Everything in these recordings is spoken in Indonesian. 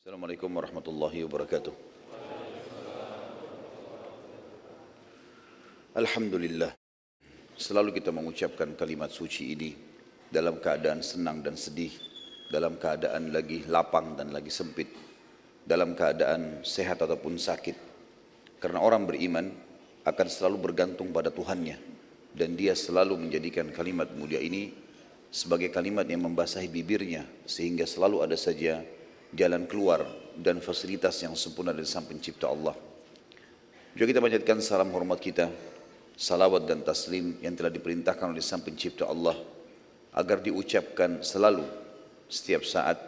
Assalamualaikum warahmatullahi wabarakatuh. Alhamdulillah, selalu kita mengucapkan kalimat suci ini dalam keadaan senang dan sedih, dalam keadaan lagi lapang dan lagi sempit, dalam keadaan sehat ataupun sakit. Karena orang beriman akan selalu bergantung pada Tuhannya, dan dia selalu menjadikan kalimat mulia ini sebagai kalimat yang membasahi bibirnya, sehingga selalu ada saja jalan keluar dan fasilitas yang sempurna dari Sang Pencipta Allah. Juga kita panjatkan salam hormat kita, salawat dan taslim yang telah diperintahkan oleh Sang Pencipta Allah agar diucapkan selalu setiap saat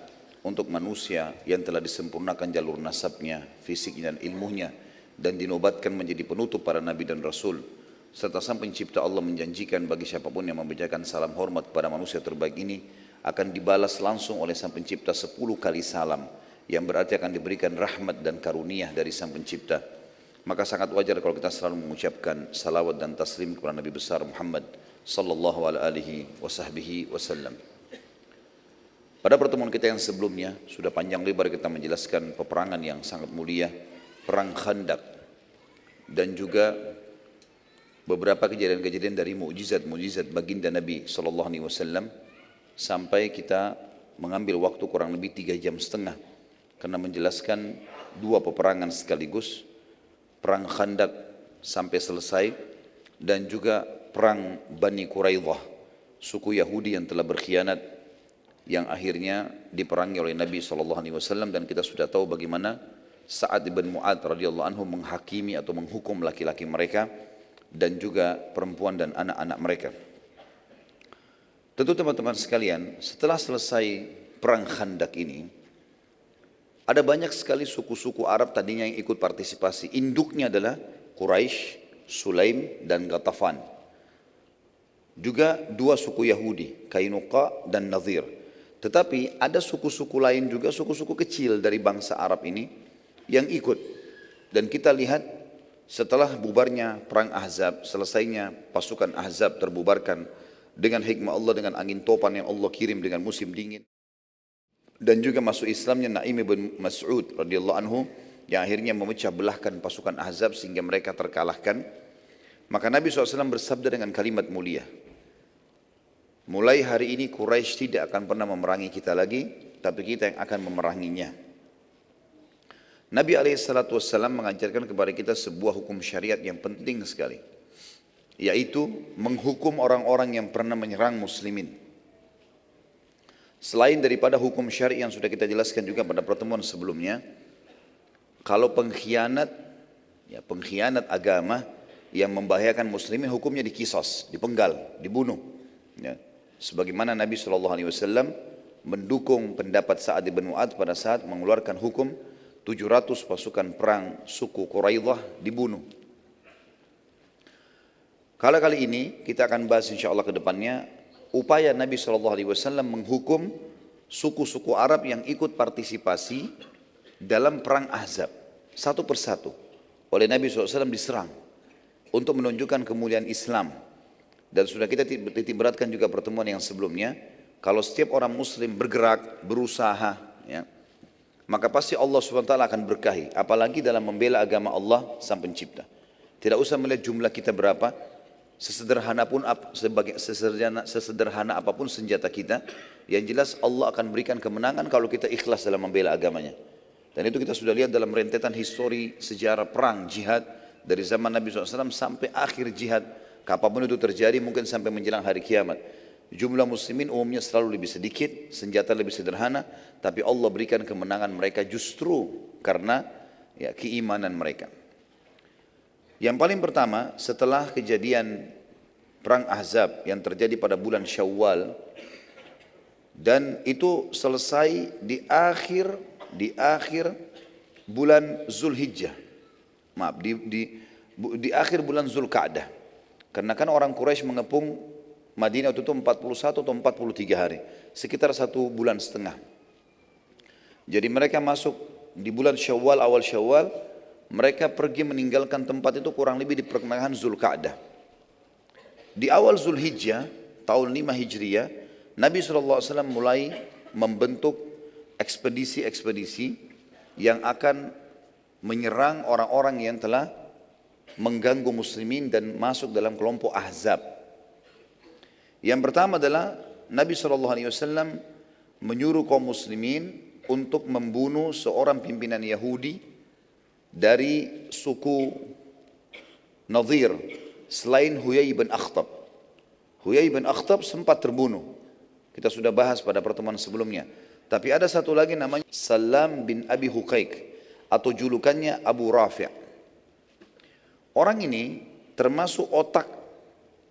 untuk manusia yang telah disempurnakan jalur nasabnya, fisiknya dan ilmunya, dan dinobatkan menjadi penutup para nabi dan rasul. Serta Sang Pencipta Allah menjanjikan bagi siapapun yang membacakan salam hormat kepada manusia terbaik ini akan dibalas langsung oleh Sang Pencipta 10 kali salam, yang berarti akan diberikan rahmat dan karunia dari Sang Pencipta. Maka sangat wajar kalau kita selalu mengucapkan salawat dan taslim kepada Nabi besar Muhammad sallallahu alaihi wasallam. Pada pertemuan kita yang sebelumnya sudah panjang lebar kita menjelaskan peperangan yang sangat mulia, perang Khandaq, dan juga beberapa kejadian-kejadian dari mukjizat-mukjizat baginda Nabi sallallahu alaihi wasallam, sampai kita mengambil waktu kurang lebih 3,5 jam karena menjelaskan dua peperangan sekaligus, perang Khandaq sampai selesai, dan juga perang Bani Quraidah, suku Yahudi yang telah berkhianat, yang akhirnya diperangi oleh Nabi SAW. Dan kita sudah tahu bagaimana Sa'ad bin Mu'adz radhiyallahu anhu menghakimi atau menghukum laki-laki mereka dan juga perempuan dan anak-anak mereka. Tentu teman-teman sekalian, setelah selesai perang Khandaq ini, ada banyak sekali suku-suku Arab tadinya yang ikut partisipasi. Induknya adalah Quraisy, Sulaim dan Ghatafan. Juga dua suku Yahudi, Kainuqa dan Nadhir. Tetapi ada suku-suku lain juga, suku-suku kecil dari bangsa Arab ini yang ikut. Dan kita lihat setelah bubarnya perang Ahzab, selesainya pasukan Ahzab terbubarkan dengan hikmah Allah, dengan angin topan yang Allah kirim dengan musim dingin, dan juga masuk Islamnya Naim bin Mas'ud radhiyallahu anhu yang akhirnya memecah belahkan pasukan Ahzab sehingga mereka terkalahkan. Maka Nabi SAW bersabda dengan kalimat mulia, mulai hari ini Quraisy tidak akan pernah memerangi kita lagi, tapi kita yang akan memeranginya. Nabi SAW mengajarkan kepada kita sebuah hukum syariat yang penting sekali, yaitu menghukum orang-orang yang pernah menyerang muslimin. Selain daripada hukum syari yang sudah kita jelaskan juga pada pertemuan sebelumnya, kalau pengkhianat agama yang membahayakan muslimin, hukumnya dikisos, dipenggal, dibunuh. Ya. Sebagaimana Nabi SAW mendukung pendapat Sa'ad bin Mu'adz pada saat mengeluarkan hukum 700 pasukan perang suku Quraidah dibunuh. Kali ini kita akan bahas insya Allah ke depannya upaya Nabi SAW menghukum suku-suku Arab yang ikut partisipasi dalam perang Ahzab. Satu persatu oleh Nabi SAW diserang untuk menunjukkan kemuliaan Islam. Dan sudah kita titik beratkan juga pertemuan yang sebelumnya, kalau setiap orang muslim bergerak, berusaha, ya, maka pasti Allah SWT akan berkahi. Apalagi dalam membela agama Allah Sang Pencipta. Tidak usah melihat jumlah kita berapa, sesederhana apapun senjata kita, yang jelas Allah akan berikan kemenangan kalau kita ikhlas dalam membela agamanya. Dan itu kita sudah lihat dalam rentetan histori sejarah perang jihad dari zaman Nabi SAW sampai akhir jihad. Kapanpun itu terjadi, mungkin sampai menjelang hari kiamat, jumlah muslimin umumnya selalu lebih sedikit, senjata lebih sederhana, tapi Allah berikan kemenangan mereka justru karena keimanan mereka. Yang paling pertama, setelah kejadian perang Ahzab yang terjadi pada bulan Syawal, dan itu selesai di akhir bulan Zulhijjah, di akhir bulan Zulqa'dah, karena kan orang Quraisy mengepung Madinah itu 41 atau 43 hari, sekitar 1,5 bulan. Jadi mereka masuk di bulan Syawal, awal Syawal, mereka pergi meninggalkan tempat itu kurang lebih di pertengahan Zulqa'dah. Di awal Zulhijjah, tahun 5 Hijriah, Nabi SAW mulai membentuk ekspedisi-ekspedisi yang akan menyerang orang-orang yang telah mengganggu muslimin dan masuk dalam kelompok Ahzab. Yang pertama adalah Nabi SAW menyuruh kaum muslimin untuk membunuh seorang pimpinan Yahudi dari suku Nadir selain Huyai bin Akhtab. Huyai bin Akhtab sempat terbunuh. Kita sudah bahas pada pertemuan sebelumnya. Tapi ada satu lagi namanya Salam bin Abi Huqaiq atau julukannya Abu Rafi'. Orang ini termasuk otak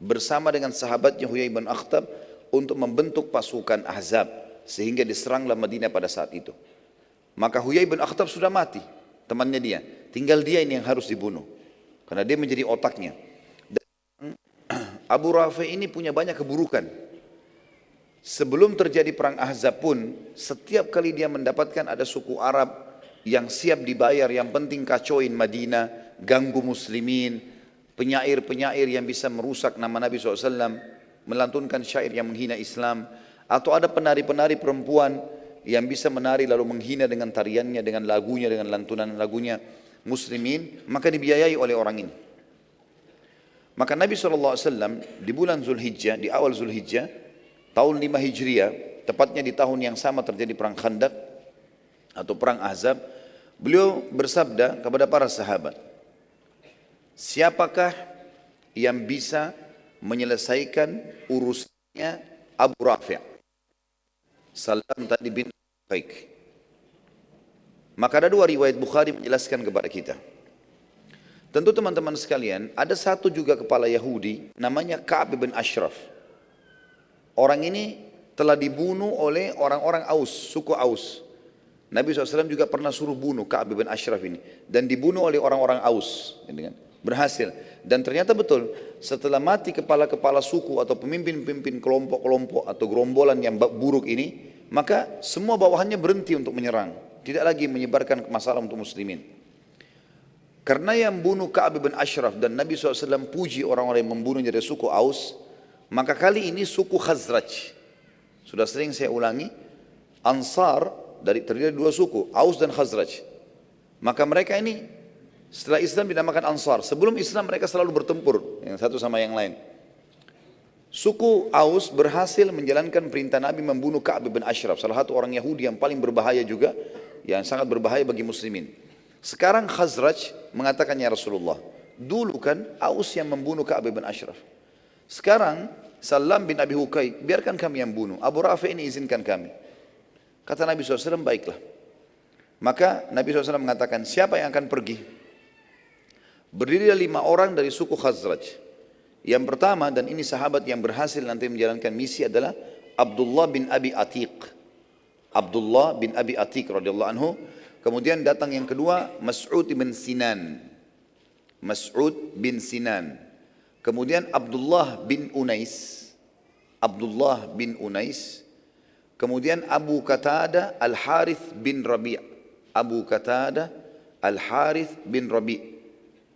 bersama dengan sahabatnya Huyai bin Akhtab untuk membentuk pasukan Ahzab sehingga diseranglah Madinah pada saat itu. Maka Huyai bin Akhtab sudah mati, temannya dia. Tinggal dia ini yang harus dibunuh karena dia menjadi otaknya. Dan Abu Rafi' ini punya banyak keburukan. Sebelum terjadi perang Ahzab pun, setiap kali dia mendapatkan ada suku Arab yang siap dibayar, yang penting kacauin Madinah, ganggu muslimin, penyair-penyair yang bisa merusak nama Nabi SAW, melantunkan syair yang menghina Islam, atau ada penari-penari perempuan yang bisa menari lalu menghina dengan tariannya, dengan lagunya, dengan lantunan lagunya muslimin, maka dibiayai oleh orang ini. Maka Nabi SAW di bulan Zulhijjah, di awal Zulhijjah, tahun 5 Hijriah, tepatnya di tahun yang sama terjadi perang Khandaq atau perang Ahzab, beliau bersabda kepada para sahabat, siapakah yang bisa menyelesaikan urusannya Abu Rafi'? Salam tadi bin Huqaiq. Maka ada dua riwayat Bukhari menjelaskan kepada kita. Tentu teman-teman sekalian, ada satu juga kepala Yahudi namanya Ka'ab bin Ashraf. Orang ini telah dibunuh oleh orang-orang Aus, suku Aus. Nabi SAW juga pernah suruh bunuh Ka'ab bin Ashraf ini. Dan dibunuh oleh orang-orang Aus. Berhasil. Dan ternyata betul, setelah mati kepala-kepala suku atau pemimpin-pemimpin kelompok-kelompok atau gerombolan yang buruk ini, maka semua bawahannya berhenti untuk menyerang. Tidak lagi menyebarkan masalah untuk muslimin. Karena yang bunuh Ka'ab bin Ashraf dan Nabi SAW puji orang-orang yang membunuh dari suku Aus, maka kali ini suku Khazraj. Sudah sering saya ulangi, Ansar terdiri dari dua suku, Aus dan Khazraj. Maka mereka ini setelah Islam dinamakan Ansar. Sebelum Islam mereka selalu bertempur yang satu sama yang lain. Suku Aus berhasil menjalankan perintah Nabi membunuh Ka'ab bin Ashraf, salah satu orang Yahudi yang paling berbahaya juga, yang sangat berbahaya bagi muslimin. Sekarang Khazraj mengatakan, ya Rasulullah, dulu kan Aus yang membunuh Ka'ab bin Ashraf. Sekarang Salam bin Abi Huqaiq, biarkan kami yang bunuh. Abu Rafi' ini izinkan kami. Kata Nabi SAW, baiklah. Maka Nabi SAW mengatakan, siapa yang akan pergi? Berdirilah 5 orang dari suku Khazraj. Yang pertama, dan ini sahabat yang berhasil nanti menjalankan misi adalah Abdullah bin Abi Atiq. Abdullah bin Abi Atiq radhiyallahu anhu. Kemudian datang yang kedua, Mas'ud bin Sinan. Mas'ud bin Sinan. Kemudian Abdullah bin Unais. Abdullah bin Unais. Kemudian Abu Qatadah Al-Harith bin Rabi'. Abu Qatadah Al-Harith bin Rabi'.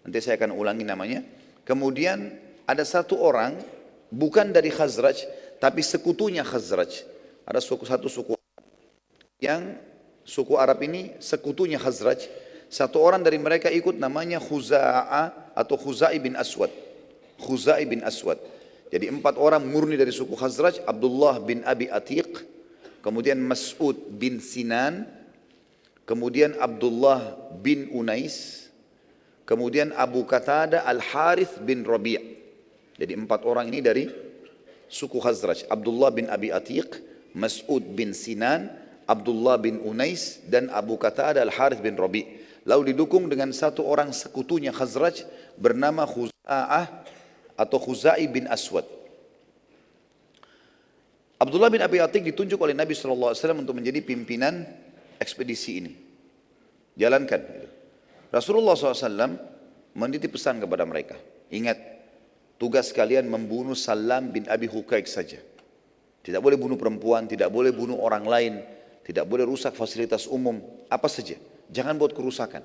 Nanti saya akan ulangi namanya. Kemudian ada satu orang bukan dari Khazraj tapi sekutunya Khazraj. Ada satu suku yang suku Arab ini sekutunya Khazraj. Satu orang dari mereka ikut namanya Khuza'ah atau Khuzai bin Aswad. Khuzai bin Aswad. Jadi 4 orang murni dari suku Khazraj, Abdullah bin Abi Atiq, kemudian Mas'ud bin Sinan, kemudian Abdullah bin Unais, kemudian Abu Qatadah Al-Harith bin Rabi'. Jadi 4 orang ini dari suku Khazraj, Abdullah bin Abi Atiq, Mas'ud bin Sinan, Abdullah bin Unais, dan Abu Qatadah Al-Harith bin Rabi'. Lalu didukung dengan satu orang sekutunya Khazraj bernama Khuza'ah atau Khuzai bin Aswad. Abdullah bin Abi Atiq ditunjuk oleh Nabi SAW untuk menjadi pimpinan ekspedisi ini. Jalankan. Rasulullah SAW menitip pesan kepada mereka. Ingat, tugas kalian membunuh Salam bin Abi Huqaiq saja. Tidak boleh bunuh perempuan, tidak boleh bunuh orang lain, tidak boleh rusak fasilitas umum, apa saja. Jangan buat kerusakan.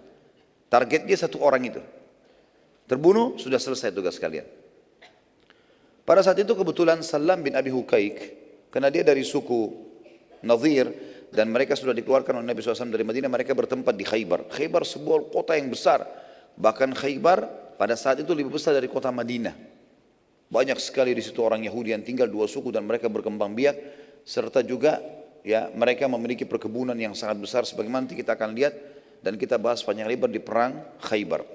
Targetnya satu orang itu. Terbunuh, sudah selesai tugas kalian. Pada saat itu kebetulan Salam bin Abi Huqaiq, karena dia dari suku Nadir, dan mereka sudah dikeluarkan oleh Nabi SAW dari Madinah, mereka bertempat di Khaybar. Khaybar sebuah kota yang besar, bahkan Khaybar pada saat itu lebih besar dari kota Madinah. Banyak sekali di situ orang Yahudi yang tinggal, dua suku, dan mereka berkembang biak, serta juga ya mereka memiliki perkebunan yang sangat besar sebagaimana nanti kita akan lihat dan kita bahas panjang lebar di perang Khaybar.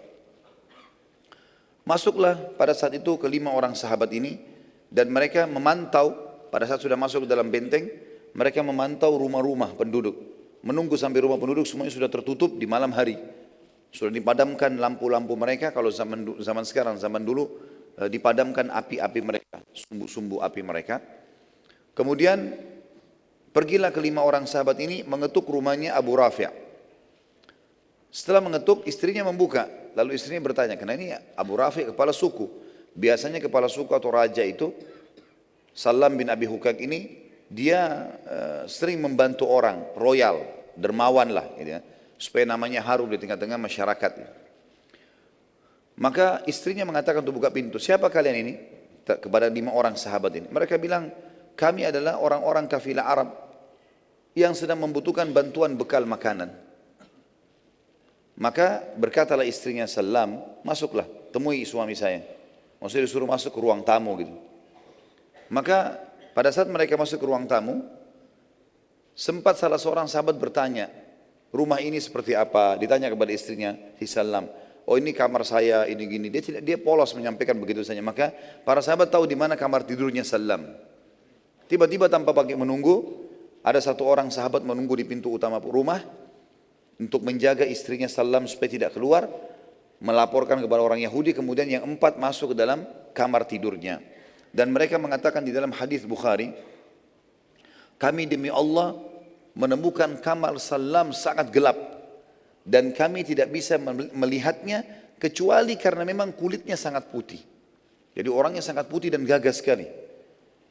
Masuklah pada saat itu kelima orang sahabat ini dan mereka memantau pada saat sudah masuk ke dalam benteng, mereka memantau rumah-rumah penduduk, menunggu sampai rumah penduduk semuanya sudah tertutup di malam hari. Sudah dipadamkan lampu-lampu mereka, kalau zaman sekarang, zaman dulu dipadamkan api-api mereka, sumbu-sumbu api mereka. Kemudian pergilah kelima orang sahabat ini mengetuk rumahnya Abu Rafi'. Setelah mengetuk, istrinya membuka. Lalu istrinya bertanya, karena ini Abu Rafi' kepala suku. Biasanya kepala suku atau raja itu, Salam bin Abi Hukak ini, dia sering membantu orang, royal, dermawan lah, gitu ya, supaya namanya harum di tengah-tengah masyarakat. Maka istrinya mengatakan untuk buka pintu, siapa kalian ini? Kepada 5 orang sahabat ini. Mereka bilang, kami adalah orang-orang kafilah Arab yang sedang membutuhkan bantuan bekal makanan. Maka berkatalah istrinya Salam, masuklah, temui suami saya. Maksudnya disuruh masuk ke ruang tamu gitu. Maka pada saat mereka masuk ke ruang tamu, sempat salah seorang sahabat bertanya, rumah ini seperti apa? Ditanya kepada istrinya, si Salam. Oh ini kamar saya, ini gini. Dia polos menyampaikan begitu saja. Maka para sahabat tahu di mana kamar tidurnya Salam. Tiba-tiba tanpa pakai menunggu, ada satu orang sahabat menunggu di pintu utama rumah untuk menjaga istrinya Salam supaya tidak keluar, melaporkan kepada orang Yahudi. Kemudian yang 4 masuk ke dalam kamar tidurnya. Dan mereka mengatakan di dalam hadis Bukhari, kami demi Allah menemukan kamar Salam sangat gelap dan kami tidak bisa melihatnya kecuali karena memang kulitnya sangat putih. Jadi orangnya sangat putih dan gagah sekali.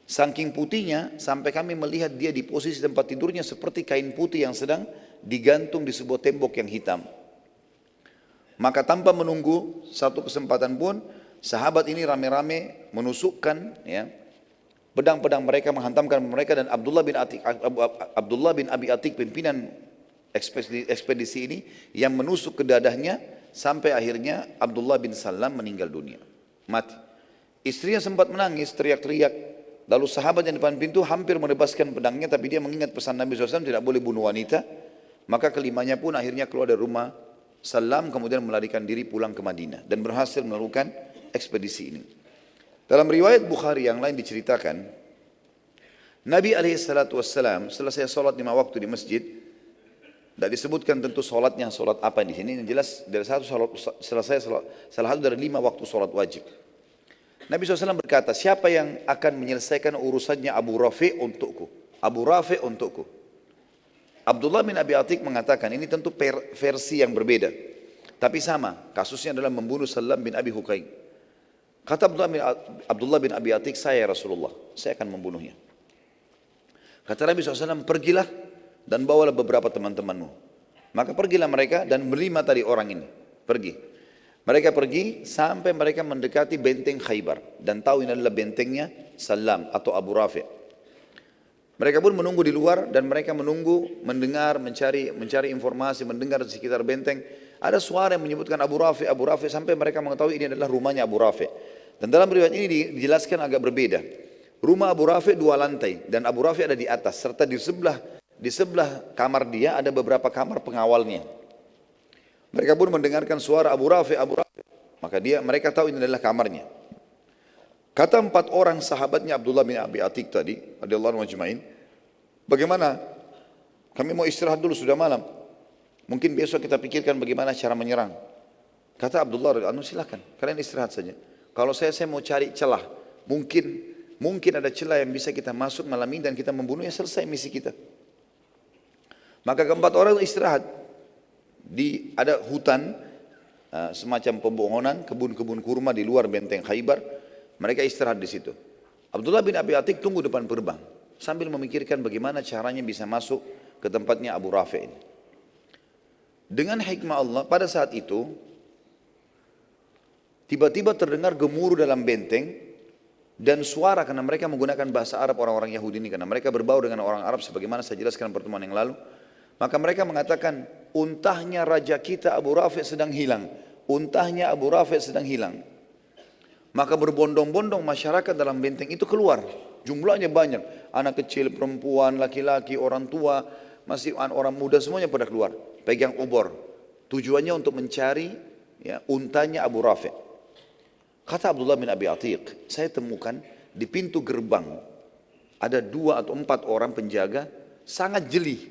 Saking putihnya sampai kami melihat dia di posisi tempat tidurnya seperti kain putih yang sedang digantung di sebuah tembok yang hitam. Maka tanpa menunggu satu kesempatan pun, sahabat ini rame-rame menusukkan ya, pedang-pedang mereka, menghantamkan mereka, dan Abdullah bin Abi Atik, pimpinan ekspedisi ini, yang menusuk ke dadahnya sampai akhirnya Abdullah bin Salam meninggal dunia, mati. Istrinya sempat menangis, teriak-teriak. Lalu sahabat yang depan pintu hampir menebaskan pedangnya, tapi dia mengingat pesan Nabi SAW tidak boleh bunuh wanita. Maka kelimanya pun akhirnya keluar dari rumah Salam, kemudian melarikan diri pulang ke Madinah dan berhasil melakukan ekspedisi ini. Dalam riwayat Bukhari yang lain diceritakan, Nabi SAW selesai sholat 5 waktu di masjid. Tidak disebutkan tentu sholatnya sholat apa di sini. Yang jelas dari salah satu dari 5 waktu sholat wajib. Nabi SAW berkata, siapa yang akan menyelesaikan urusannya Abu Rafi' untukku? Abu Rafi' untukku. Abdullah bin Abi Atik mengatakan, ini tentu versi yang berbeda, tapi sama, kasusnya adalah membunuh Salam bin Abi Hukaik. Kata Abdullah bin Abi Atik, saya Rasulullah, saya akan membunuhnya. Kata Nabi SAW, pergilah dan bawalah beberapa teman-temanmu. Maka pergilah mereka dan berlima tadi orang ini, pergi. Mereka pergi sampai mereka mendekati benteng Khaybar dan tahu ini adalah bentengnya Salam atau Abu Rafi'. Mereka pun menunggu di luar dan mereka menunggu, mendengar, mencari informasi, mendengar di sekitar benteng. Ada suara yang menyebutkan Abu Rafi', Abu Rafi', sampai mereka mengetahui ini adalah rumahnya Abu Rafi'. Dan dalam riwayat ini dijelaskan agak berbeda. Rumah Abu Rafi' 2 lantai dan Abu Rafi' ada di atas, serta di sebelah kamar dia ada beberapa kamar pengawalnya. Mereka pun mendengarkan suara Abu Rafi', Abu Rafi'. Maka mereka tahu ini adalah kamarnya. Kata 4 orang sahabatnya Abdullah bin Abi Atik tadi, radhiyallahu anhu ajma'in, bagaimana? Kami mau istirahat dulu, sudah malam. Mungkin besok kita pikirkan bagaimana cara menyerang. Kata Abdullah, silakan, kalian istirahat saja. Kalau saya mau cari celah, mungkin ada celah yang bisa kita masuk malam ini dan kita membunuhnya, selesai misi kita. Maka keempat orang istirahat. Ada hutan, semacam pebohonan, kebun-kebun kurma di luar benteng Khaybar. Mereka istirahat di situ. Abdullah bin Abi Atik tunggu depan gerbang sambil memikirkan bagaimana caranya bisa masuk ke tempatnya Abu Rafi' ini. Dengan hikmah Allah, pada saat itu tiba-tiba terdengar gemuruh dalam benteng dan suara, karena mereka menggunakan bahasa Arab orang-orang Yahudi ini, karena mereka berbau dengan orang Arab sebagaimana saya jelaskan pertemuan yang lalu. Maka mereka mengatakan, untahnya raja kita Abu Rafi' sedang hilang. Untahnya Abu Rafi' sedang hilang. Maka berbondong-bondong masyarakat dalam benteng itu keluar. Jumlahnya banyak. Anak kecil, perempuan, laki-laki, orang tua, masih orang muda, semuanya pada keluar. Pegang obor. Tujuannya untuk mencari ya, untanya Abu Rafi'. Kata Abdullah bin Abi Atiq, saya temukan di pintu gerbang ada 2 atau 4 orang penjaga sangat jeli.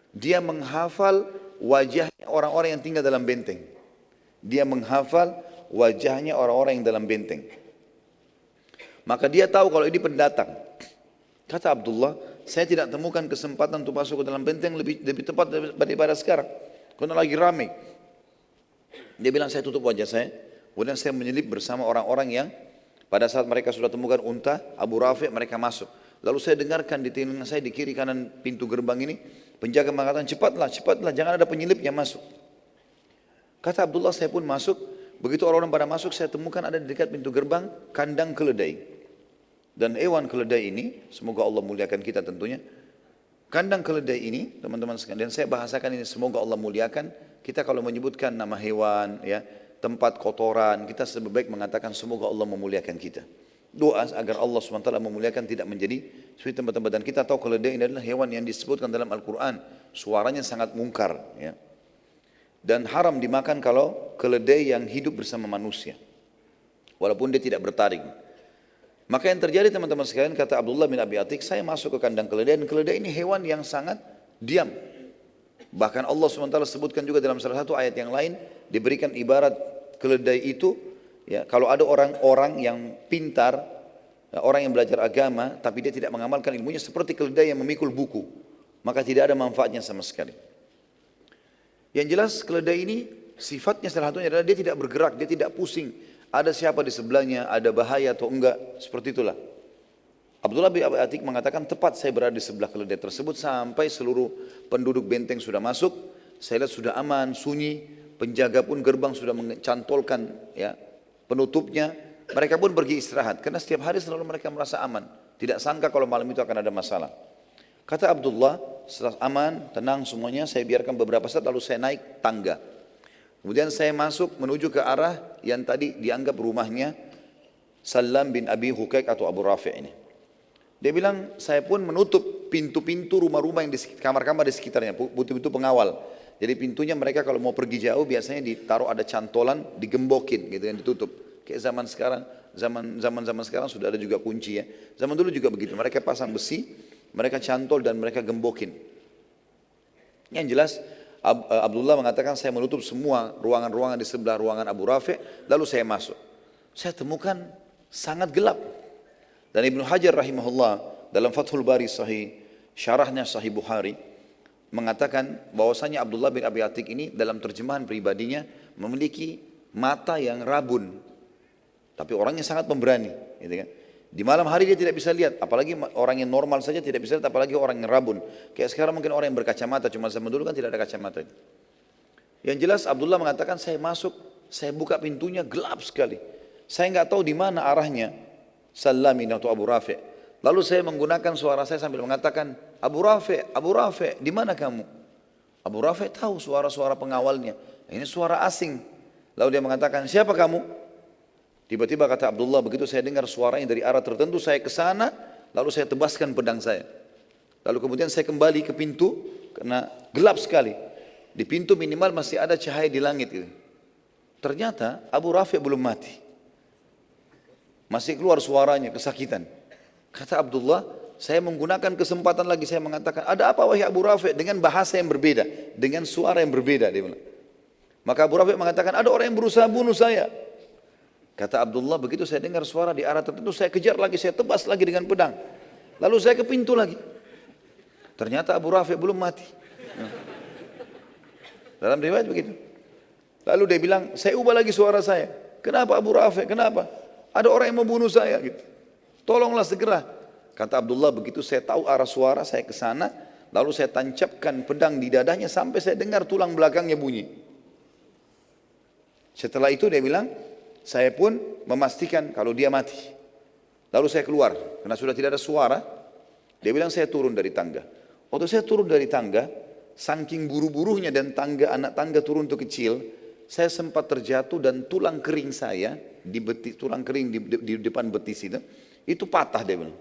Dia menghafal wajahnya orang-orang yang tinggal dalam benteng. Dia menghafal wajahnya orang-orang yang dalam benteng. Maka dia tahu kalau ini pendatang. Kata Abdullah, saya tidak temukan kesempatan untuk masuk ke dalam benteng lebih tepat daripada sekarang. Karena lagi ramai. Dia bilang, saya tutup wajah saya. Kemudian saya menyelip bersama orang-orang yang pada saat mereka sudah temukan unta Abu Rafi', mereka masuk. Lalu saya dengarkan di telinga saya di kiri kanan pintu gerbang ini, penjaga mengatakan, cepatlah, cepatlah, jangan ada penyelip yang masuk. Kata Abdullah, saya pun masuk. Begitu orang-orang pada masuk, saya temukan ada di dekat pintu gerbang kandang keledai. Dan hewan keledai ini, semoga Allah muliakan kita tentunya. Kandang keledai ini, teman-teman sekalian, dan saya bahasakan ini, semoga Allah muliakan. Kita kalau menyebutkan nama hewan, ya, tempat kotoran, kita lebih baik mengatakan semoga Allah memuliakan kita. Doa agar Allah SWT memuliakan, tidak menjadi seperti tempat-tempat. Dan kita tahu keledai ini adalah hewan yang disebutkan dalam Al-Quran. Suaranya sangat mungkar. Ya. Dan haram dimakan kalau keledai yang hidup bersama manusia. Walaupun dia tidak bertaring. Maka yang terjadi teman-teman sekalian, kata Abdullah bin Abi Atiq, saya masuk ke kandang keledai. Dan keledai ini hewan yang sangat diam. Bahkan Allah SWT sebutkan juga dalam salah satu ayat yang lain, diberikan ibarat keledai itu, ya, kalau ada orang-orang yang pintar, orang yang belajar agama, tapi dia tidak mengamalkan ilmunya, seperti keledai yang memikul buku, maka tidak ada manfaatnya sama sekali. Yang jelas keledai ini sifatnya salah satunya adalah dia tidak bergerak, dia tidak pusing. Ada siapa di sebelahnya, ada bahaya atau enggak, seperti itulah. Abdullah bin Abi Atiq mengatakan, tepat saya berada di sebelah keledai tersebut sampai seluruh penduduk benteng sudah masuk. Saya lihat sudah aman, sunyi, penjaga pun gerbang sudah mencantolkan ya, penutupnya. Mereka pun pergi istirahat, karena setiap hari selalu mereka merasa aman. Tidak sangka kalau malam itu akan ada masalah. Kata Abdullah, setelah aman, tenang semuanya, saya biarkan beberapa saat lalu saya naik tangga. Kemudian saya masuk menuju ke arah yang tadi dianggap rumahnya Salam bin Abi Hukaik atau Abu Rafi' ini. Dia bilang, saya pun menutup pintu-pintu rumah-rumah yang di kamar-kamar di sekitarnya, pintu-pintu pengawal. Jadi pintunya mereka kalau mau pergi jauh biasanya ditaruh ada cantolan, digembokin gitu kan, ditutup. Kayak zaman sekarang, zaman sekarang sudah ada juga kunci ya. Zaman dulu juga begitu, mereka pasang besi, mereka cantol dan mereka gembokin. Yang jelas Abdullah mengatakan, saya menutup semua ruangan-ruangan di sebelah ruangan Abu Rafi', lalu saya masuk. Saya temukan sangat gelap. Dan Ibnu Hajar rahimahullah dalam Fathul Bari Sahih, syarahnya Sahih Bukhari, mengatakan bahwasanya Abdullah bin Abi Atiq ini dalam terjemahan pribadinya memiliki mata yang rabun. Tapi orangnya sangat pemberani. Gitu kan. Di malam hari dia tidak bisa lihat, apalagi orang yang normal saja tidak bisa lihat, apalagi orang yang rabun. Kayak sekarang mungkin orang yang berkacamata, cuma zaman dulu kan tidak ada kacamata. Yang jelas Abdullah mengatakan, saya masuk, saya buka pintunya, gelap sekali. Saya nggak tahu di mana arahnya. Salamin atau Abu Rafi'. Lalu saya menggunakan suara saya sambil mengatakan, Abu Rafi', di mana kamu? Abu Rafi' tahu suara-suara pengawalnya. Ini suara asing. Lalu dia mengatakan, siapa kamu? Tiba-tiba kata Abdullah, begitu saya dengar suaranya dari arah tertentu, saya ke sana, lalu saya tebaskan pedang saya. Lalu kemudian saya kembali ke pintu, karena gelap sekali. Di pintu minimal masih ada cahaya di langit. Ternyata Abu Rafi' belum mati. Masih keluar suaranya, kesakitan. Kata Abdullah, saya menggunakan kesempatan lagi, saya mengatakan, ada apa wahai Abu Rafi', dengan bahasa yang berbeda, dengan suara yang berbeda. Dia bilang. Maka Abu Rafi' mengatakan, ada orang yang berusaha bunuh saya. Kata Abdullah, begitu saya dengar suara di arah tertentu, saya kejar lagi, saya tebas lagi dengan pedang. Lalu saya ke pintu lagi. Ternyata Abu Rafi' belum mati. Dalam riwayat begitu. Lalu dia bilang, saya ubah lagi suara saya. Kenapa Abu Rafi', kenapa? Ada orang yang mau bunuh saya gitu. Tolonglah segera. Kata Abdullah, begitu saya tahu arah suara, saya ke sana, lalu saya tancapkan pedang di dadanya sampai saya dengar tulang belakangnya bunyi. Setelah itu dia bilang, saya pun memastikan kalau dia mati. Lalu saya keluar, karena sudah tidak ada suara. Dia bilang saya turun dari tangga. Waktu saya turun dari tangga, saking buru-burunya dan anak tangga turun itu kecil, saya sempat terjatuh dan tulang kering saya, tulang kering di depan betis itu patah dia bilang.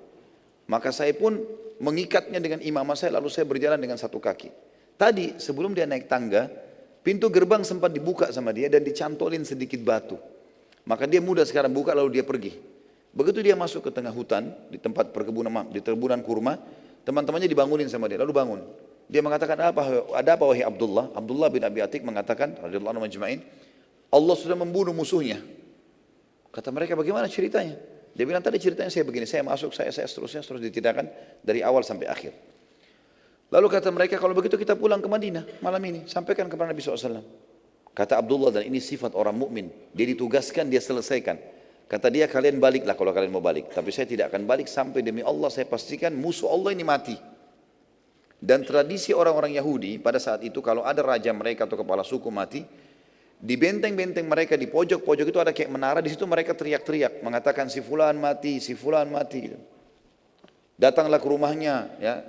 Maka saya pun mengikatnya dengan imamah saya, lalu saya berjalan dengan satu kaki. Tadi sebelum dia naik tangga, pintu gerbang sempat dibuka sama dia dan dicantolin sedikit batu. Maka dia mudah sekarang buka lalu dia pergi. Begitu dia masuk ke tengah hutan, di tempat perkebunan, di terbunan kurma, teman-temannya dibangunin sama dia, lalu bangun. Dia mengatakan, ada apa wahai Abdullah? Abdullah bin Abi Atik mengatakan, radhiyallahu anhu majma'in, Allah sudah membunuh musuhnya. Kata mereka, bagaimana ceritanya? Dia bilang, tadi ceritanya saya begini, saya masuk, saya seterusnya, terus ditidakkan dari awal sampai akhir. Lalu kata mereka, kalau begitu kita pulang ke Madinah malam ini, sampaikan kepada Nabi SAW. Kata Abdullah, dan ini sifat orang mukmin, dia ditugaskan, dia selesaikan. Kata dia, kalian baliklah kalau kalian mau balik. Tapi saya tidak akan balik sampai demi Allah saya pastikan musuh Allah ini mati. Dan tradisi orang-orang Yahudi pada saat itu kalau ada raja mereka atau kepala suku mati, di benteng-benteng mereka di pojok-pojok itu ada kayak menara, di situ mereka teriak-teriak mengatakan si fulan mati, si fulan mati. Datanglah ke rumahnya, ya,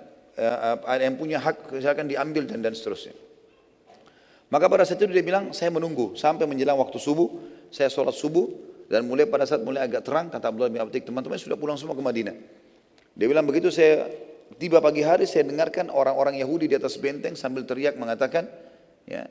ada yang punya hak silakan diambil dan seterusnya. Maka pada saat itu dia bilang, saya menunggu sampai menjelang waktu subuh, saya sholat subuh dan mulai pada saat mulai agak terang, kata Abdullah bin Abi Atik, teman-teman sudah pulang semua ke Madinah. Dia bilang begitu saya tiba pagi hari saya dengarkan orang-orang Yahudi di atas benteng sambil teriak mengatakan, ya,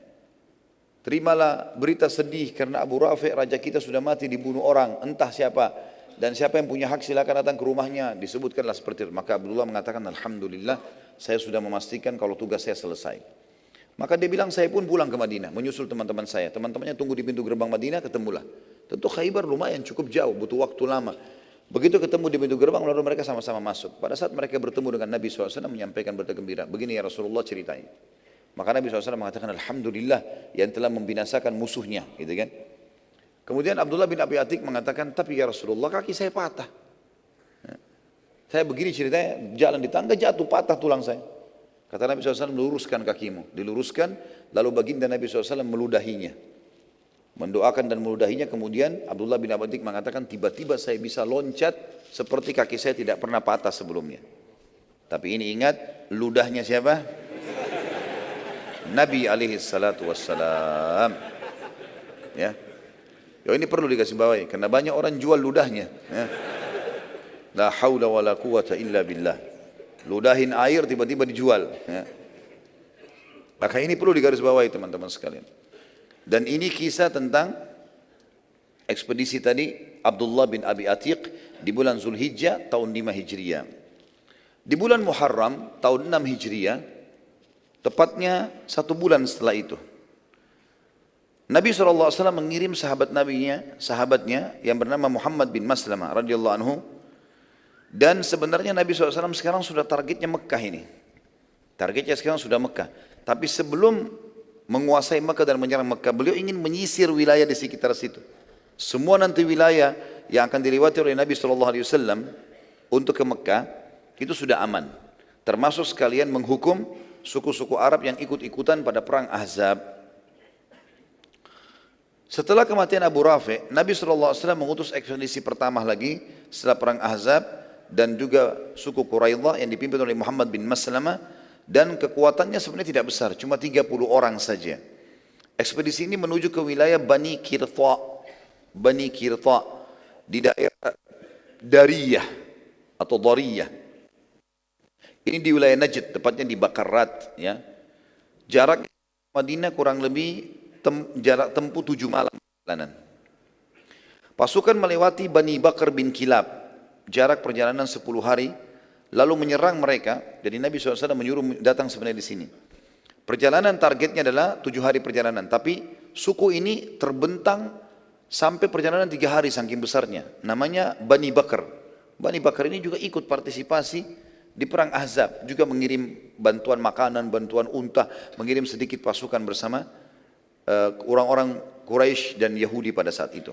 terimalah berita sedih karena Abu Rafi' raja kita sudah mati dibunuh orang entah siapa dan siapa yang punya hak silakan datang ke rumahnya, disebutkanlah seperti itu. Maka Abdullah mengatakan alhamdulillah saya sudah memastikan kalau tugas saya selesai. Maka dia bilang saya pun pulang ke Madinah menyusul teman-teman saya. Teman-temannya tunggu di pintu gerbang Madinah, ketemulah. Tentu Khaybar lumayan cukup jauh, butuh waktu lama. Begitu ketemu di pintu gerbang lalu mereka sama-sama masuk. Pada saat mereka bertemu dengan Nabi SAW menyampaikan berita gembira, begini ya Rasulullah ceritanya. Maka Nabi SAW mengatakan alhamdulillah yang telah membinasakan musuhnya, gitu kan. Kemudian Abdullah bin Abi Atik mengatakan, tapi ya Rasulullah kaki saya patah. Saya begini ceritanya, jalan di tangga jatuh patah tulang saya. Kata Nabi SAW, luruskan kakimu. Diluruskan, lalu baginda Nabi SAW meludahinya. Mendoakan dan meludahinya, kemudian Abdullah bin Abi Atik mengatakan, tiba-tiba saya bisa loncat seperti kaki saya tidak pernah patah sebelumnya. Tapi ini ingat, ludahnya siapa? Nabi alaihi salatu wassalam. Ya. Ini perlu dikasih bawahi karena banyak orang jual ludahnya, ya. La haula wala quwata illa billah. Ludahin air tiba-tiba dijual, ya. Maka ini perlu digarisbawahi teman-teman sekalian. Dan ini kisah tentang ekspedisi tadi Abdullah bin Abi Atiq di bulan Zulhijjah tahun 5 Hijriah. Di bulan Muharram tahun 6 Hijriah, tepatnya 1 bulan setelah itu, Nabi SAW mengirim sahabatnya yang bernama Muhammad bin Maslamah radhiyallahu anhu. Dan sebenarnya Nabi SAW sekarang sudah targetnya Mekah ini. Targetnya sekarang sudah Mekah. Tapi sebelum menguasai Mekah dan menyerang Mekah, beliau ingin menyisir wilayah di sekitar situ. Semua nanti wilayah yang akan dilewati oleh Nabi SAW untuk ke Mekah itu sudah aman. Termasuk sekalian menghukum suku-suku Arab yang ikut-ikutan pada perang Ahzab. Setelah kematian Abu Rafi', Nabi SAW mengutus ekspedisi pertama lagi setelah perang Ahzab dan juga suku Quraidah yang dipimpin oleh Muhammad bin Maslamah, dan kekuatannya sebenarnya tidak besar, cuma 30 orang saja. Ekspedisi ini menuju ke wilayah Bani Qirtha di daerah Dariyah atau Dariyah. Ini di wilayah Najd, tepatnya di Bakarat, ya. Jarak Madinah kurang lebih jarak tempuh 7 malam perjalanan. Pasukan melewati Bani Bakar bin Kilab, jarak perjalanan 10 hari, lalu menyerang mereka. Jadi Nabi SAW menyuruh datang sebenarnya di sini. Perjalanan targetnya adalah 7 hari perjalanan, tapi suku ini terbentang sampai perjalanan 3 hari saking besarnya. Namanya Bani Bakar. Bani Bakar ini juga ikut partisipasi di perang Ahzab, juga mengirim bantuan makanan, bantuan unta, mengirim sedikit pasukan bersama orang-orang Quraisy dan Yahudi pada saat itu.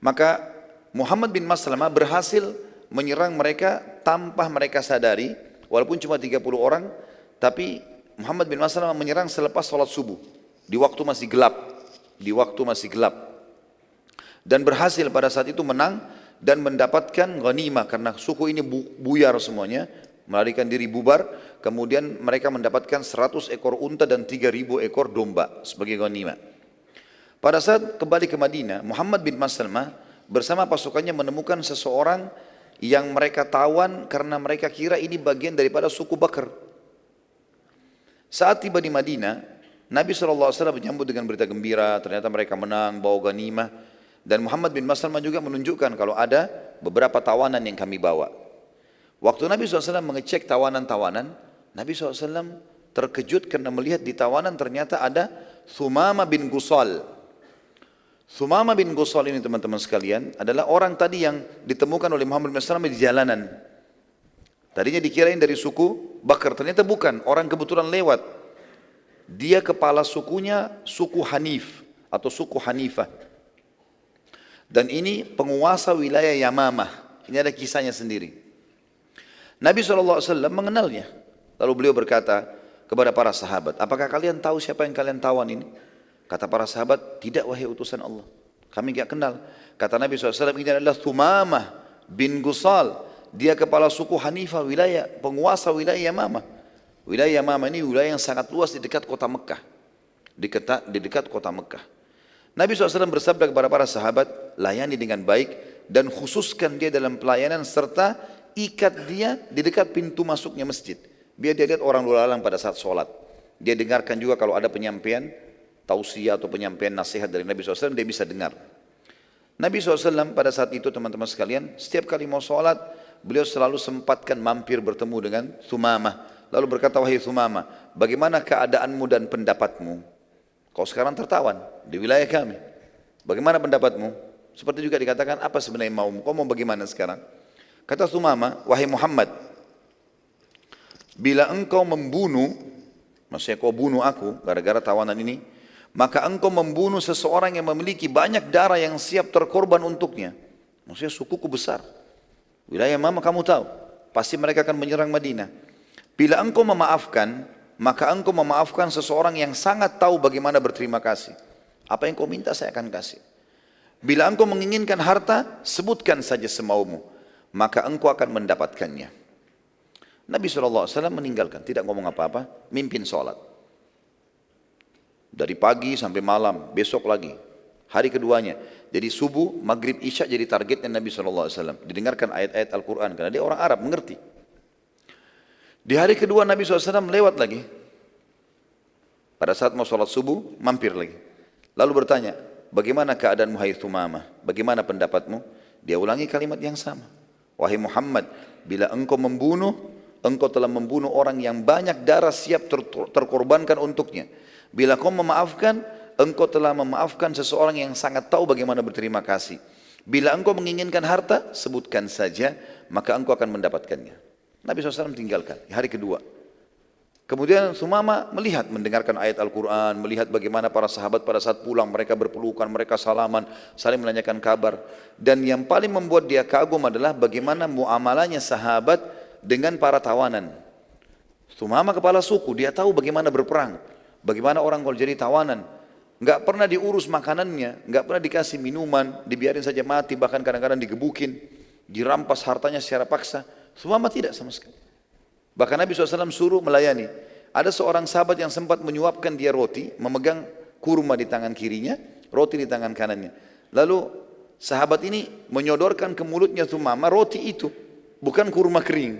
Maka Muhammad bin Maslamah berhasil menyerang mereka tanpa mereka sadari, walaupun cuma 30 orang, tapi Muhammad bin Maslamah menyerang selepas sholat subuh, di waktu masih gelap, dan berhasil pada saat itu menang dan mendapatkan ghanimah karena suku ini buyar semuanya, melarikan diri bubar, kemudian mereka mendapatkan 100 ekor unta dan 3.000 ekor domba sebagai ghanimah. Pada saat kembali ke Madinah, Muhammad bin Maslamah bersama pasukannya menemukan seseorang yang mereka tawan karena mereka kira ini bagian daripada suku Bakr. Saat tiba di Madinah, Nabi SAW menyambut dengan berita gembira, ternyata mereka menang, bawa ghanimah. Dan Muhammad bin Maslamah juga menunjukkan kalau ada beberapa tawanan yang kami bawa. Waktu Nabi SAW mengecek tawanan-tawanan, Nabi SAW terkejut karena melihat di tawanan ternyata ada Thumama bin Gusal. Thumama bin Gusal ini teman-teman sekalian adalah orang tadi yang ditemukan oleh Muhammad bin Maslamah di jalanan. Tadinya dikirain dari suku Bakar, ternyata bukan, orang kebetulan lewat. Dia kepala sukunya suku Hanif atau suku Hanifah. Dan ini penguasa wilayah Yamamah. Ini ada kisahnya sendiri. Nabi SAW mengenalnya. Lalu beliau berkata kepada para sahabat, apakah kalian tahu siapa yang kalian tawan ini? Kata para sahabat, tidak wahai utusan Allah. Kami tidak kenal. Kata Nabi SAW, ini adalah Thumamah bin Gusal. Dia kepala suku Hanifah wilayah, penguasa wilayah Yamamah. Wilayah Yamamah ini wilayah yang sangat luas di dekat kota Mekah. Di dekat kota Mekah. Nabi SAW bersabda kepada para sahabat, layani dengan baik dan khususkan dia dalam pelayanan serta ikat dia di dekat pintu masuknya masjid. Biar dia lihat orang lalu lalang pada saat sholat. Dia dengarkan juga kalau ada penyampaian tausiah atau penyampaian nasihat dari Nabi SAW, dia bisa dengar. Nabi SAW pada saat itu teman-teman sekalian, setiap kali mau sholat, beliau selalu sempatkan mampir bertemu dengan Thumamah. Lalu berkata, wahai Thumamah, bagaimana keadaanmu dan pendapatmu? Kau sekarang tertawan di wilayah kami. Bagaimana pendapatmu? Seperti juga dikatakan, apa sebenarnya maumu? Kau mau bagaimana sekarang? Kata Thumamah, wahai Muhammad, bila engkau membunuh, maksudnya kau bunuh aku gara-gara tawanan ini, maka engkau membunuh seseorang yang memiliki banyak darah yang siap terkorban untuknya. Maksudnya sukuku besar. Wilayah Yamamah kamu tahu, pasti mereka akan menyerang Madinah. Bila engkau memaafkan, maka engkau memaafkan seseorang yang sangat tahu bagaimana berterima kasih. Apa yang kau minta saya akan kasih. Bila engkau menginginkan harta, sebutkan saja semaumu, maka engkau akan mendapatkannya. Nabi SAW meninggalkan, tidak ngomong apa-apa, mimpin sholat. Dari pagi sampai malam, besok lagi, hari keduanya. Jadi subuh, maghrib, isya jadi targetnya Nabi SAW. Didengarkan ayat-ayat Al-Quran, karena dia orang Arab, mengerti. Di hari kedua Nabi SAW lewat lagi. Pada saat mau sholat subuh, mampir lagi. Lalu bertanya, bagaimana keadaanmu hai Thumamah? Bagaimana pendapatmu? Dia ulangi kalimat yang sama. Wahai Muhammad, bila engkau membunuh, engkau telah membunuh orang yang banyak darah siap terkorbankan untuknya. Bila kau memaafkan, engkau telah memaafkan seseorang yang sangat tahu bagaimana berterima kasih. Bila engkau menginginkan harta, sebutkan saja, maka engkau akan mendapatkannya. Nabi SAW tinggalkan di hari kedua. Kemudian Thumamah melihat, mendengarkan ayat Al-Quran, melihat bagaimana para sahabat pada saat pulang, mereka berpelukan, mereka salaman, saling menanyakan kabar. Dan yang paling membuat dia kagum adalah bagaimana muamalahnya sahabat dengan para tawanan. Thumamah kepala suku, dia tahu bagaimana berperang, bagaimana orang kalau jadi tawanan. Enggak pernah diurus makanannya, enggak pernah dikasih minuman, dibiarin saja mati, bahkan kadang-kadang digebukin, dirampas hartanya secara paksa. Thumamah tidak sama sekali. Bahkan Nabi SAW suruh melayani. Ada seorang sahabat yang sempat menyuapkan dia roti, memegang kurma di tangan kirinya, roti di tangan kanannya. Lalu sahabat ini menyodorkan ke mulutnya Thumamah roti itu, bukan kurma kering.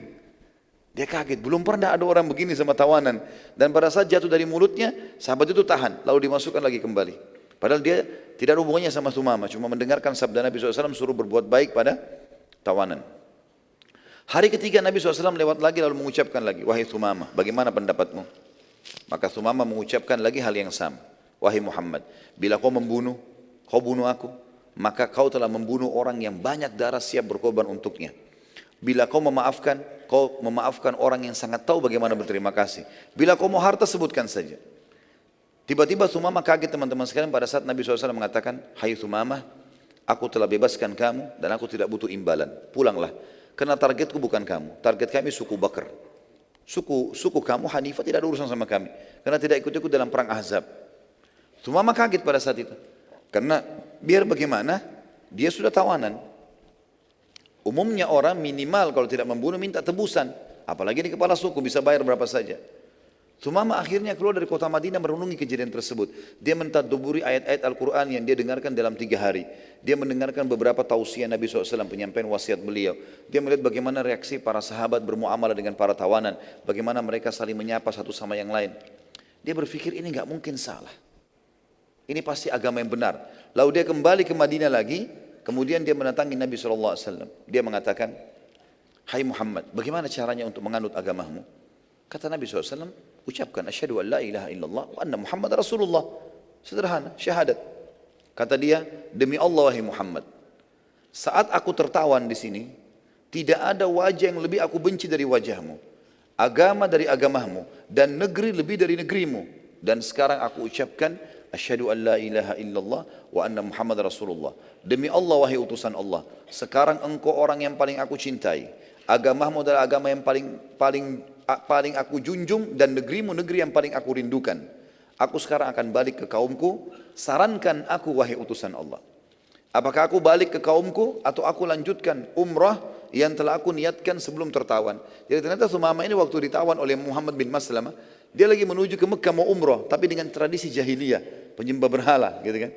Dia kaget, belum pernah ada orang begini sama tawanan. Dan pada saat jatuh dari mulutnya, sahabat itu tahan, lalu dimasukkan lagi kembali. Padahal dia tidak ada hubungannya sama Thumamah, cuma mendengarkan sabda Nabi SAW suruh berbuat baik pada tawanan. Hari ketiga Nabi SAW lewat lagi lalu mengucapkan lagi, wahai Thumamah, bagaimana pendapatmu? Maka Thumamah mengucapkan lagi hal yang sama. Wahai Muhammad, bila kau membunuh, kau bunuh aku, maka kau telah membunuh orang yang banyak darah siap berkorban untuknya. Bila kau memaafkan orang yang sangat tahu bagaimana berterima kasih. Bila kau mau harta, sebutkan saja. Tiba-tiba Thumamah kaget teman-teman sekalian pada saat Nabi SAW mengatakan, hai Thumamah, aku telah bebaskan kamu dan aku tidak butuh imbalan, pulanglah. Karena targetku bukan kamu, target kami suku Bakr. Suku kamu Hanifah tidak ada urusan sama kami. Karena tidak ikut-ikut dalam perang Ahzab. Thumamah kaget pada saat itu. Karena biar bagaimana, dia sudah tawanan. Umumnya orang minimal kalau tidak membunuh minta tebusan. Apalagi di kepala suku bisa bayar berapa saja. Sumama akhirnya keluar dari kota Madinah merenungi kejadian tersebut. Dia mentadabburi ayat-ayat Al-Quran yang dia dengarkan dalam 3 hari. Dia mendengarkan beberapa tausiah Nabi SAW, penyampaian wasiat beliau. Dia melihat bagaimana reaksi para sahabat bermuamalah dengan para tawanan. Bagaimana mereka saling menyapa satu sama yang lain. Dia berpikir ini nggak mungkin salah. Ini pasti agama yang benar. Lalu dia kembali ke Madinah lagi. Kemudian dia mendatangi Nabi SAW. Dia mengatakan, hai Muhammad, bagaimana caranya untuk menganut agamamu? Kata Nabi SAW, ucapkan asyhadu an la ilaha illallah wa anna Muhammad Rasulullah. Sederhana, syahadat. Kata dia, demi Allah wahai Muhammad, saat aku tertawan di sini, tidak ada wajah yang lebih aku benci dari wajahmu, agama dari agamamu, dan negeri lebih dari negerimu. Dan sekarang aku ucapkan asyhadu an la ilaha illallah wa anna Muhammad Rasulullah. Demi Allah wahai utusan Allah, sekarang engkau orang yang paling aku cintai, agamamu adalah agama yang paling aku junjung, dan negerimu negeri yang paling aku rindukan. Aku sekarang akan balik ke kaumku, sarankan aku wahai utusan Allah. Apakah aku balik ke kaumku atau aku lanjutkan umrah yang telah aku niatkan sebelum tertawan? Jadi ternyata Sumama ini waktu ditawan oleh Muhammad bin Maslamah, dia lagi menuju ke Mekah mau umrah, tapi dengan tradisi jahiliyah, penyembah berhala gitu kan.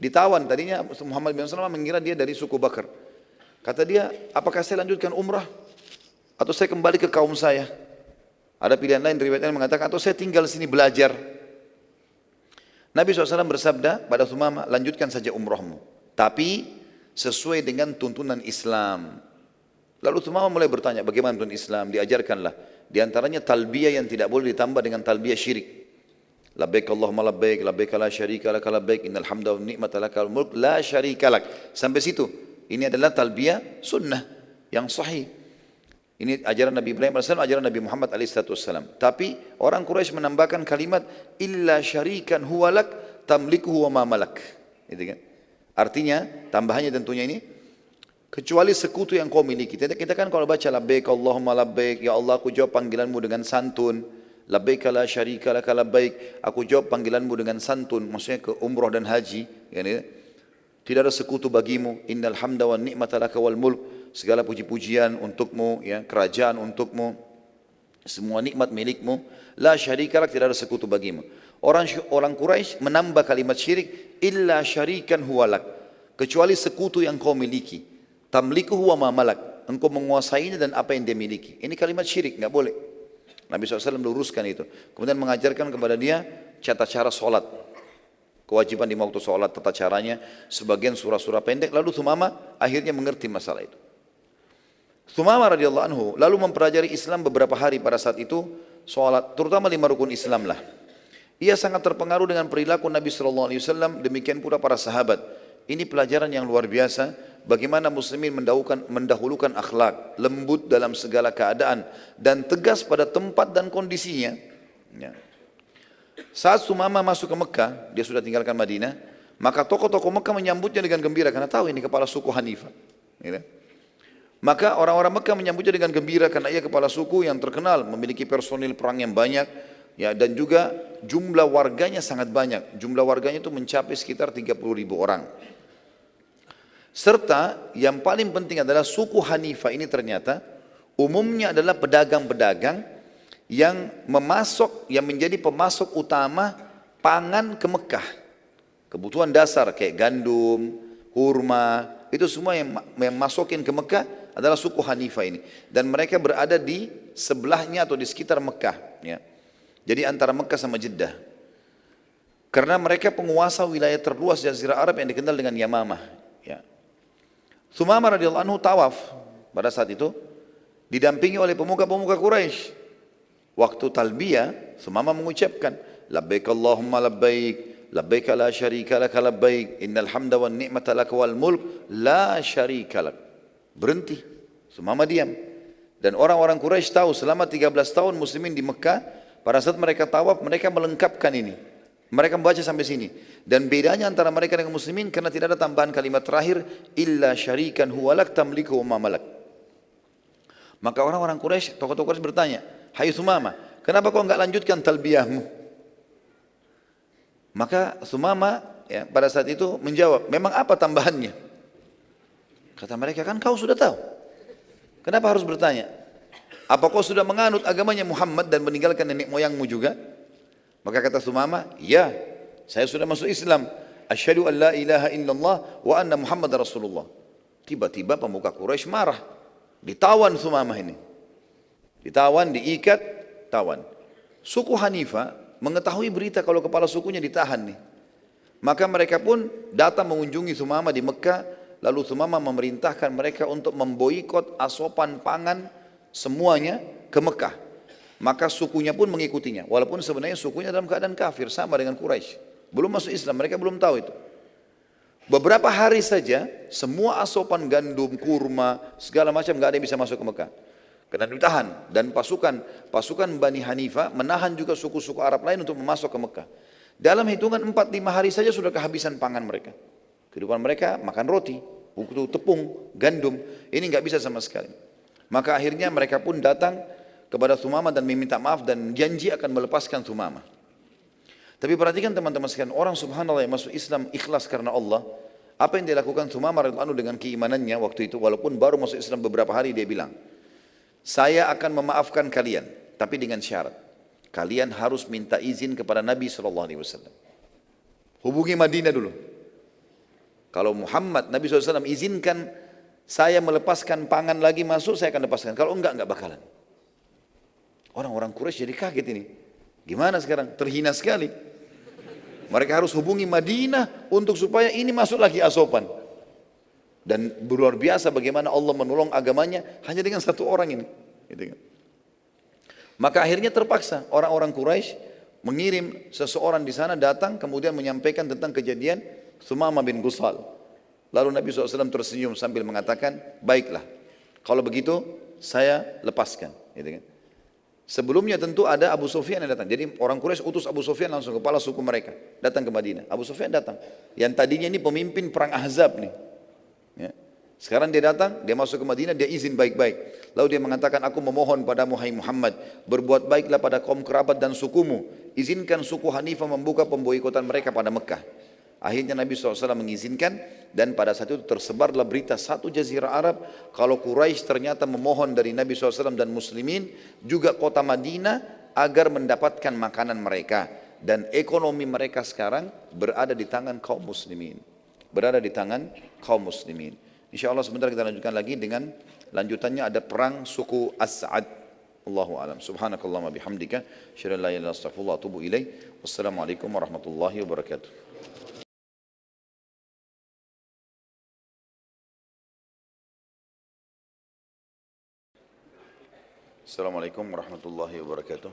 Ditawan, tadinya Muhammad bin Maslamah mengira dia dari suku Bakar. Kata dia, apakah saya lanjutkan umrah atau saya kembali ke kaum saya? Ada pilihan lain, riwayatnya mengatakan, atau saya tinggal di sini belajar. Nabi SAW bersabda pada Sumama, lanjutkan saja umrahmu, tapi sesuai dengan tuntunan Islam. Lalu Sumama mulai bertanya, bagaimana tuntunan Islam? Diajarkanlah. Di antaranya talbiyah yang tidak boleh ditambah dengan talbiyah syirik. Labbaik Allahumma labbaik, labbaik la syarika lak labbaik, innal hamda wan ni'mata lakal mulk la syarika lak. Sampai situ. Ini adalah talbiyah sunnah yang sahih. Ini ajaran Nabi Ibrahim AS, ajaran Nabi Muhammad AS. Tapi orang Quraisy menambahkan kalimat illa syarikan huwalak tamlikuhu wa ma malak. Gitu kan? Artinya, tambahannya tentunya ini, kecuali sekutu yang kau miliki. Kita kan kalau baca labbaik Allahumma labbaik, ya Allah aku jawab panggilanmu dengan santun. Labbaik la syarika lak labbaik, aku jawab panggilanmu dengan santun. Maksudnya ke umrah dan haji. Yani, tidak ada sekutu bagimu. Innal hamda wan ni'mata laka wal mulk. Segala puji-pujian untukmu, ya, kerajaan untukmu, semua nikmat milikmu. La syarika lak, tidak ada sekutu bagimu. Orang Quraisy menambah kalimat syirik, illa syarikan huwalak, kecuali sekutu yang kau miliki. Tamlikuhu wa ma malak, engkau menguasainya dan apa yang dia miliki. Ini kalimat syirik, enggak boleh. Nabi SAW meluruskan itu. Kemudian mengajarkan kepada dia tata cara solat, kewajiban di waktu solat, tata caranya, sebagian surah-surah pendek. Lalu Sumama akhirnya mengerti masalah itu. Sumama radhiyallahu anhu lalu mempelajari Islam beberapa hari pada saat itu, sholat, terutama 5 rukun Islam lah. Ia sangat terpengaruh dengan perilaku Nabi SAW, demikian pula para sahabat. Ini pelajaran yang luar biasa, bagaimana muslimin mendahulukan akhlak, lembut dalam segala keadaan, dan tegas pada tempat dan kondisinya. Ya. Saat Sumama masuk ke Mekah, dia sudah tinggalkan Madinah, maka tokoh-tokoh Mekah menyambutnya dengan gembira, karena tahu ini kepala suku Hanifah. Ya. Maka orang-orang Mekah menyambutnya dengan gembira karena ia kepala suku yang terkenal, memiliki personil perang yang banyak, ya, dan juga jumlah warganya sangat banyak. Jumlah warganya itu mencapai sekitar 30.000 orang. Serta yang paling penting adalah suku Hanifah ini ternyata umumnya adalah pedagang-pedagang yang menjadi pemasok utama pangan ke Mekah. Kebutuhan dasar kayak gandum, kurma, itu semua yang masukin ke Mekah adalah suku Hanifah ini, dan mereka berada di sebelahnya atau di sekitar Mekah, ya. Jadi antara Mekah sama Jeddah, karena mereka penguasa wilayah terluas Jazirah Arab yang dikenal dengan Yamamah, ya. Sumama radhiyallahu anhu tawaf pada saat itu didampingi oleh pemuka-pemuka Quraisy. Waktu talbiyah, Sumama mengucapkan labbaik Allahumma labbaik, labbaik la syarika lak labbaik, innal hamda wan ni'mata lak wal mulk la syarika lak. Berhenti, Sumama diam. Dan orang-orang Quraisy tahu selama 13 tahun muslimin di Mekah, pada saat mereka tawaf mereka melengkapkan ini. Mereka membaca sampai sini. Dan bedanya antara mereka dengan muslimin karena tidak ada tambahan kalimat terakhir illa syarikan huwalak tamliku wa malak. Maka orang-orang Quraisy, tokoh-tokoh Quraisy bertanya, "Hai Sumama, kenapa kau enggak lanjutkan talbiyahmu?" Maka Sumama, ya, pada saat itu menjawab, "Memang apa tambahannya?" Kata mereka, "Kan kau sudah tahu. Kenapa harus bertanya? Apa kau sudah menganut agamanya Muhammad dan meninggalkan nenek moyangmu juga? Maka kata Sumamah, ya, saya sudah masuk Islam. Asyhadu an la ilaha illallah wa anna Muhammad Rasulullah. Tiba-tiba pemuka Quraisy marah. Ditawan Sumamah ini. Ditawan, diikat, tawan. Suku Hanifah mengetahui berita kalau kepala sukunya ditahan nih. Maka mereka pun datang mengunjungi Sumamah di Mekah. Lalu Sumamah memerintahkan mereka untuk memboikot asopan pangan semuanya ke Mekah. Maka sukunya pun mengikutinya. Walaupun sebenarnya sukunya dalam keadaan kafir, sama dengan Quraisy. Belum masuk Islam, mereka belum tahu itu. Beberapa hari saja, semua asopan gandum, kurma, segala macam nggak ada yang bisa masuk ke Mekah. Karena ditahan. Dan pasukan Bani Hanifah menahan juga suku-suku Arab lain untuk masuk ke Mekah. Dalam hitungan 4-5 hari saja sudah kehabisan pangan mereka. Kehidupan mereka makan roti, tepung, gandum. Ini nggak bisa sama sekali. Maka akhirnya mereka pun datang kepada Sumamah dan meminta maaf dan janji akan melepaskan Sumamah. Tapi perhatikan teman-teman sekalian, orang subhanallah yang masuk Islam ikhlas karena Allah. Apa yang dilakukan Sumamah radhiyallahu anhu dengan keimanannya waktu itu, walaupun baru masuk Islam beberapa hari, dia bilang, saya akan memaafkan kalian, tapi dengan syarat. Kalian harus minta izin kepada Nabi SAW. Hubungi Madinah dulu. Kalau Muhammad, Nabi SAW izinkan saya melepaskan pangan lagi masuk, saya akan lepaskan. Kalau enggak bakalan. Orang-orang Quraisy jadi kaget ini. Gimana sekarang? Terhina sekali. Mereka harus hubungi Madinah untuk supaya ini masuk lagi asopan. Dan luar biasa bagaimana Allah menolong agamanya hanya dengan satu orang ini. Gitu kan. Maka akhirnya terpaksa orang-orang Quraisy mengirim seseorang di sana datang kemudian menyampaikan tentang kejadian Sumamah bin Gusal. Lalu Nabi SAW tersenyum sambil mengatakan, baiklah, kalau begitu saya lepaskan. Gitu kan. Sebelumnya tentu ada Abu Sufyan yang datang. Jadi orang Quraisy utus Abu Sufyan langsung, kepala suku mereka, datang ke Madinah. Abu Sufyan datang. Yang tadinya ini pemimpin perang Ahzab nih. Ya. Sekarang dia datang, dia masuk ke Madinah, dia izin baik-baik. Lalu dia mengatakan, aku memohon padamu hai Muhammad, berbuat baiklah pada kaum kerabat dan sukumu. Izinkan suku Hanifah membuka pemboikotan mereka pada Mekah. Akhirnya Nabi SAW mengizinkan dan pada saat itu tersebarlah berita satu jazirah Arab kalau Quraisy ternyata memohon dari Nabi SAW dan muslimin juga kota Madinah agar mendapatkan makanan mereka dan ekonomi mereka sekarang berada di tangan kaum muslimin. Berada di tangan kaum muslimin. InsyaAllah sebentar kita lanjutkan lagi dengan lanjutannya ada perang suku As'ad. Allahu a'lam. Subhanakallahumma bihamdika asyhadu an la ilaha illa anta astaghfiruka wa atubu ilaik. Wassalamualaikum warahmatullahi wabarakatuh. Assalamualaikum warahmatullahi wabarakatuh.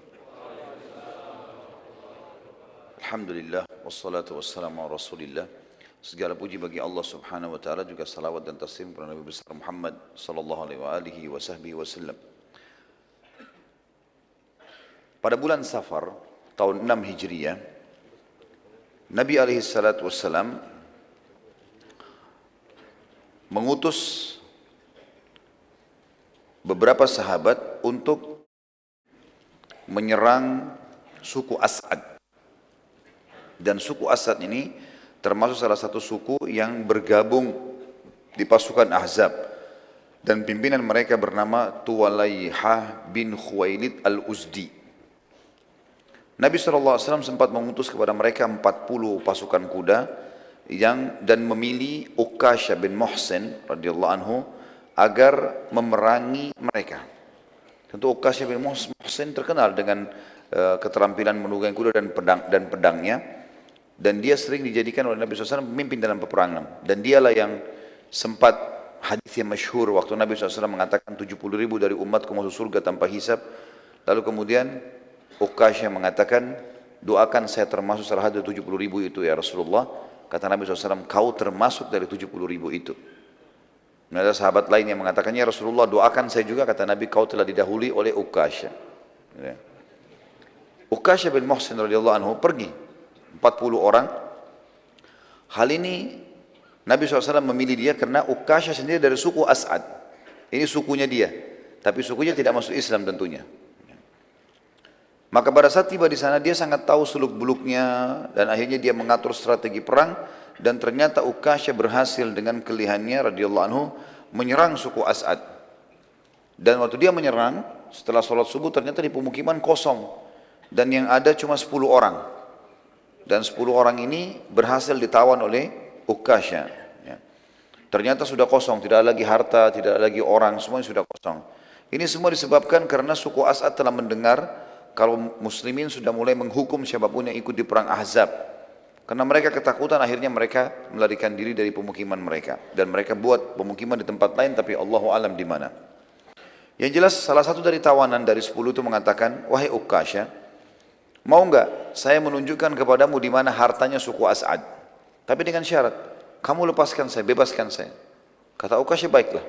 Alhamdulillah wassalatu wassalamu ala Rasulillah. Segala puji bagi Allah Subhanahu wa taala, juga salawat dan taslim kepada Nabi besar Muhammad sallallahu alaihi wasallam. Pada bulan Safar tahun 6 Hijriah, Nabi alaihi salatu wassalam mengutus beberapa sahabat untuk menyerang suku As'ad. Dan suku As'ad ini termasuk salah satu suku yang bergabung di pasukan Ahzab. Dan pimpinan mereka bernama Tuwalaihah bin Khuwailid al-Uzdi. Nabi SAW sempat mengutus kepada mereka 40 pasukan kuda dan memilih Uqasha bin Muhsin radhiyallahu anhu agar memerangi mereka. Tentu Uqasha bin Muhsin terkenal dengan keterampilan menunggangi kuda dan pedangnya, dan dia sering dijadikan oleh Nabi SAW pemimpin dalam peperangan. Dan dialah yang sempat hadis yang masyhur waktu Nabi SAW mengatakan 70.000 dari umatku masuk surga tanpa hisab. Lalu kemudian Uqasha mengatakan, doakan saya termasuk salah satu 70.000 itu ya Rasulullah. Kata Nabi SAW, kau termasuk dari 70.000 itu. Dan ada sahabat lain yang mengatakannya, Rasulullah doakan saya juga, kata Nabi, kau telah didahului oleh Uqasha. Uqasha bin Muhsin radhiyallahu anhu pergi 40 orang. Hal ini Nabi SAW memilih dia karena Uqasha sendiri dari suku As'ad. Ini sukunya dia, tapi sukunya tidak masuk Islam tentunya. Maka pada saat tiba di sana dia sangat tahu seluk-beluknya dan akhirnya dia mengatur strategi perang. Dan ternyata Uqasha berhasil dengan kelihayannya radhiyallahu anhu menyerang suku As'ad. Dan waktu dia menyerang, setelah sholat subuh ternyata di pemukiman kosong. Dan yang ada cuma 10 orang. Dan 10 orang ini berhasil ditawan oleh Ukasha. Ya. Ternyata sudah kosong, tidak ada lagi harta, tidak ada lagi orang, semuanya sudah kosong. Ini semua disebabkan karena suku As'ad telah mendengar kalau muslimin sudah mulai menghukum siapapun yang ikut di perang Ahzab. Karena mereka ketakutan, akhirnya mereka melarikan diri dari pemukiman mereka. Dan mereka buat pemukiman di tempat lain, tapi Allahu alam di mana. Yang jelas salah satu dari tawanan dari 10 itu mengatakan, wahai Ukasha, mau enggak saya menunjukkan kepadamu di mana hartanya suku As'ad. Tapi dengan syarat, kamu lepaskan saya, bebaskan saya. Kata Ukasha, baiklah.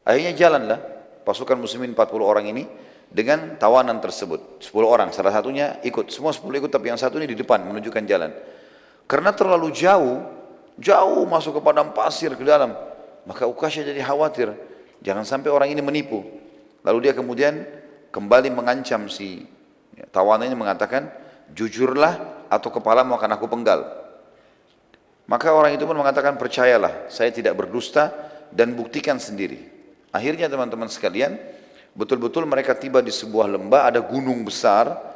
Akhirnya jalanlah pasukan muslimin 40 orang ini dengan tawanan tersebut. 10 orang, salah satunya ikut. Semua 10 ikut, tapi yang satu ini di depan menunjukkan jalan. Karena terlalu jauh masuk ke padang pasir ke dalam. Maka Ukasha jadi khawatir. Jangan sampai orang ini menipu. Lalu dia kemudian kembali mengancam si tawanannya mengatakan, jujurlah atau kepalamu akan aku penggal. Maka orang itu pun mengatakan, percayalah, saya tidak berdusta dan buktikan sendiri. Akhirnya teman-teman sekalian, betul-betul mereka tiba di sebuah lembah, ada gunung besar,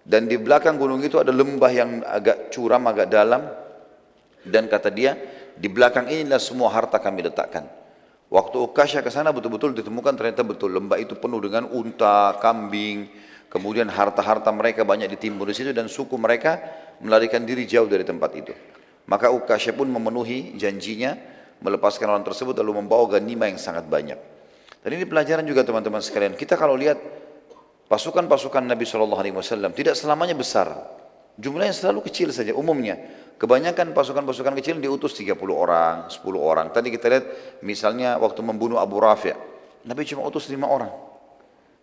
dan di belakang gunung itu ada lembah yang agak curam, agak dalam, dan kata dia, di belakang inilah semua harta kami letakkan. Waktu Ukasha ke sana betul-betul ditemukan ternyata betul lembah itu penuh dengan unta, kambing, kemudian harta-harta mereka banyak ditimbun di situ dan suku mereka melarikan diri jauh dari tempat itu. Maka Ukasha pun memenuhi janjinya melepaskan orang tersebut lalu membawa ganimah yang sangat banyak. Dan ini pelajaran juga teman-teman sekalian. Kita kalau lihat pasukan-pasukan Nabi SAW tidak selamanya besar. Jumlahnya selalu kecil saja umumnya. Kebanyakan pasukan-pasukan kecil diutus 30 orang, 10 orang. Tadi kita lihat misalnya waktu membunuh Abu Rafi', Nabi cuma utus 5 orang.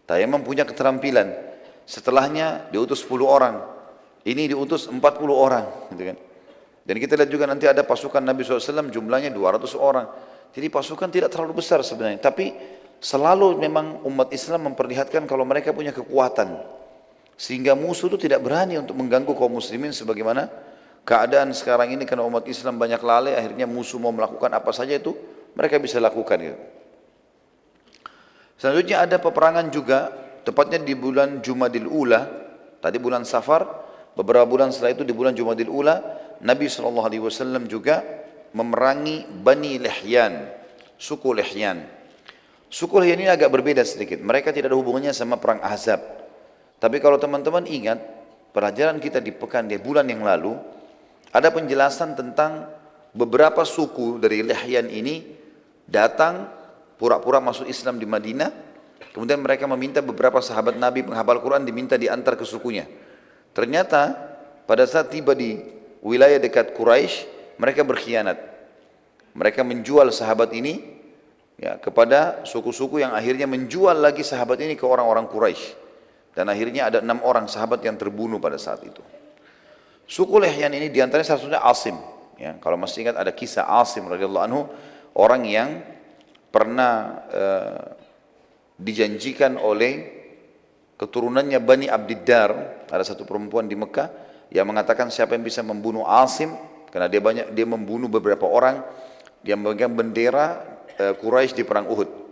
Tayammum punya keterampilan. Setelahnya diutus 10 orang. Ini diutus 40 orang. Gitu kan. Dan kita lihat juga nanti ada pasukan Nabi SAW jumlahnya 200 orang. Jadi pasukan tidak terlalu besar sebenarnya. Tapi selalu memang umat Islam memperlihatkan kalau mereka punya kekuatan. Sehingga musuh itu tidak berani untuk mengganggu kaum muslimin sebagaimana keadaan sekarang ini karena umat Islam banyak lalai, akhirnya musuh mau melakukan apa saja itu mereka bisa lakukan. Gitu. Selanjutnya ada peperangan juga, tepatnya di bulan Jumadil Ula, tadi bulan Safar, beberapa bulan setelah itu di bulan Jumadil Ula, Nabi SAW juga memerangi Bani Lihyan, suku Lihyan. Suku Lihyan ini agak berbeda sedikit, mereka tidak ada hubungannya sama perang Ahzab. Tapi kalau teman-teman ingat, pelajaran kita di bulan yang lalu, ada penjelasan tentang beberapa suku dari Lihyan ini datang pura-pura masuk Islam di Madinah, kemudian mereka meminta beberapa sahabat Nabi penghafal Quran diminta diantar ke sukunya. Ternyata pada saat tiba di wilayah dekat Quraisy, mereka berkhianat. Mereka menjual sahabat ini ya, kepada suku-suku yang akhirnya menjual lagi sahabat ini ke orang-orang Quraisy. Dan akhirnya ada 6 orang sahabat yang terbunuh pada saat itu. Suku Lihyan ini diantaranya salah satunya Asim. Ya, kalau masih ingat ada kisah Asim radhiyallahu anhu, orang yang pernah dijanjikan oleh keturunannya Bani Abdiddar, ada satu perempuan di Mekah yang mengatakan siapa yang bisa membunuh Asim, karena dia membunuh beberapa orang yang memegang bendera Quraisy di perang Uhud.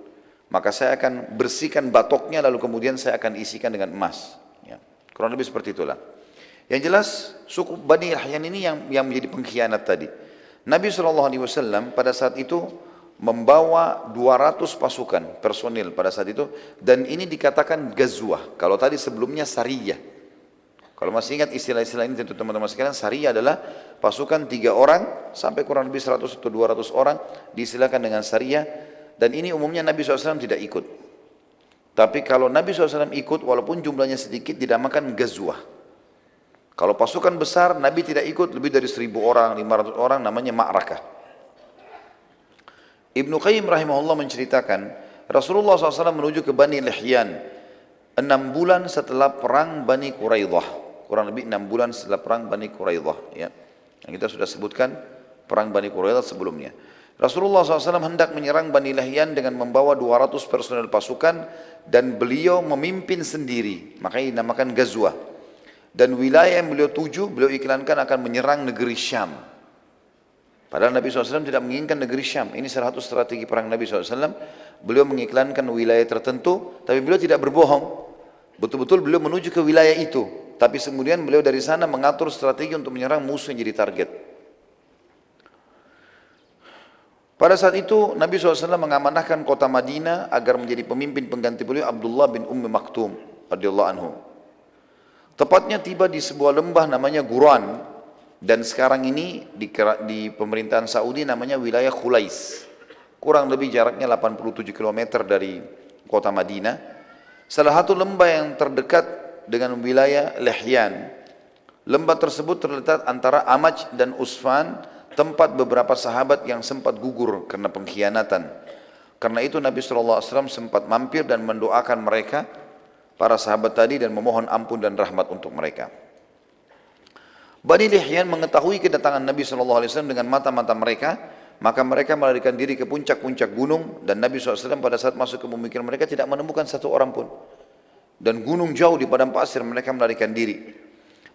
Maka saya akan bersihkan batoknya lalu kemudian saya akan isikan dengan emas. Ya, kurang lebih seperti itulah. Yang jelas suku Bani Lihyan ini yang menjadi pengkhianat tadi. Nabi SAW pada saat itu membawa 200 pasukan personil pada saat itu dan ini dikatakan gazwah. Kalau tadi sebelumnya sariyah. Kalau masih ingat istilah-istilah ini tentu teman-teman sekalian, sariyah adalah pasukan 3 orang sampai kurang lebih 100 atau 200 orang diistilahkan dengan sariyah. Dan ini umumnya Nabi SAW tidak ikut. Tapi kalau Nabi SAW ikut, walaupun jumlahnya sedikit, dinamakan gazwah. Kalau pasukan besar, Nabi tidak ikut, lebih dari 1000 orang, 500 orang, namanya ma'rakah. Ibnu Qayyim rahimahullah menceritakan, Rasulullah SAW menuju ke Bani Lihyan 6 bulan setelah perang Bani Quraidah. Kurang lebih 6 bulan setelah perang Bani Quraidah. Ya. Yang kita sudah sebutkan perang Bani Quraidah sebelumnya. Rasulullah SAW hendak menyerang Bani Lihyan dengan membawa 200 personel pasukan dan beliau memimpin sendiri, makanya dinamakan Ghazwah. Dan wilayah yang beliau tuju, beliau iklankan akan menyerang negeri Syam. Padahal Nabi SAW tidak menginginkan negeri Syam. Ini salah satu strategi perang Nabi SAW. Beliau mengiklankan wilayah tertentu, tapi beliau tidak berbohong. Betul-betul beliau menuju ke wilayah itu. Tapi kemudian beliau dari sana mengatur strategi untuk menyerang musuh yang jadi target. Pada saat itu Nabi SAW mengamanahkan kota Madinah agar menjadi pemimpin pengganti beliau Abdullah bin Ummi Maktum radhiyallahu anhu. Tepatnya tiba di sebuah lembah namanya Guran. Dan sekarang ini di pemerintahan Saudi namanya wilayah Khulais. Kurang lebih jaraknya 87 km dari kota Madinah. Salah satu lembah yang terdekat dengan wilayah Lihyan. Lembah tersebut terletak antara Amaj dan Usfan, tempat beberapa sahabat yang sempat gugur karena pengkhianatan. Karena itu Nabi SAW sempat mampir dan mendoakan mereka, para sahabat tadi, dan memohon ampun dan rahmat untuk mereka. Bani Lihyan mengetahui kedatangan Nabi SAW dengan mata-mata mereka, maka mereka melarikan diri ke puncak-puncak gunung, dan Nabi SAW pada saat masuk ke pemikiran mereka tidak menemukan satu orang pun. Dan gunung jauh di padang pasir, mereka melarikan diri.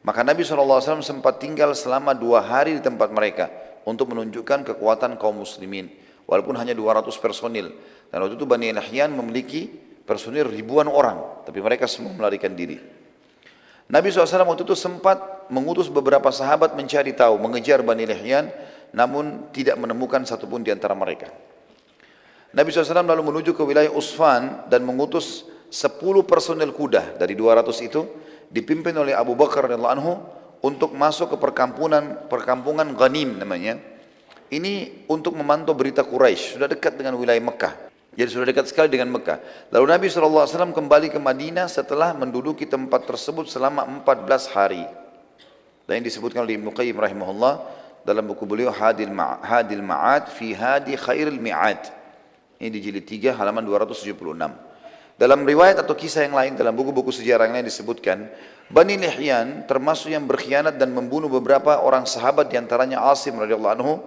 Maka Nabi SAW sempat tinggal selama 2 hari di tempat mereka untuk menunjukkan kekuatan kaum muslimin, walaupun hanya 200 personil. Dan waktu itu Bani Lihyan memiliki personil ribuan orang, tapi mereka semua melarikan diri. Nabi SAW waktu itu sempat mengutus beberapa sahabat mencari tahu, mengejar Bani Lihyan, namun tidak menemukan satupun di antara mereka. Nabi SAW lalu menuju ke wilayah Usfan dan mengutus 10 personel kuda dari 200 itu, dipimpin oleh Abu Bakar radhiyallahu anhu, untuk masuk ke perkampungan Ghanim namanya. Ini untuk memantau berita Quraisy, sudah dekat dengan wilayah Mekah. Jadi sudah dekat sekali dengan Mekah. Lalu Nabi SAW kembali ke Madinah setelah menduduki tempat tersebut selama 14 hari. Dan ini disebutkan oleh Ibnu Qayyim rahimahullah dalam buku beliau Hadil Ma'ad fi Hadi Khairil Mi'ad. Ini di jilid 3 halaman 276. Dalam riwayat atau kisah yang lain, dalam buku-buku sejarah yang lain disebutkan, Bani Lihyan termasuk yang berkhianat dan membunuh beberapa orang sahabat, diantaranya Asim radhiyallahu anhu.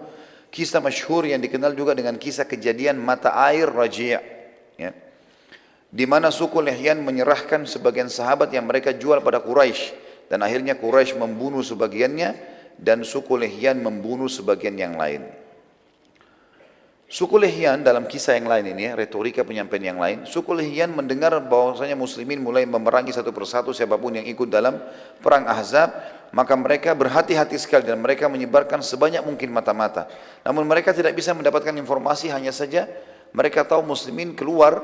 Kisah masyhur yang dikenal juga dengan kisah kejadian mata air Raji', ya, di mana suku Lihyan menyerahkan sebagian sahabat yang mereka jual pada Quraisy, dan akhirnya Quraisy membunuh sebagiannya dan suku Lihyan membunuh sebagian yang lain. Suku Lihyan dalam kisah yang lain ini, retorika penyampaian yang lain, suku Lihyan mendengar bahwasanya muslimin mulai memerangi satu persatu siapapun yang ikut dalam perang Ahzab, maka mereka berhati-hati sekali dan mereka menyebarkan sebanyak mungkin mata-mata. Namun mereka tidak bisa mendapatkan informasi, hanya saja mereka tahu muslimin keluar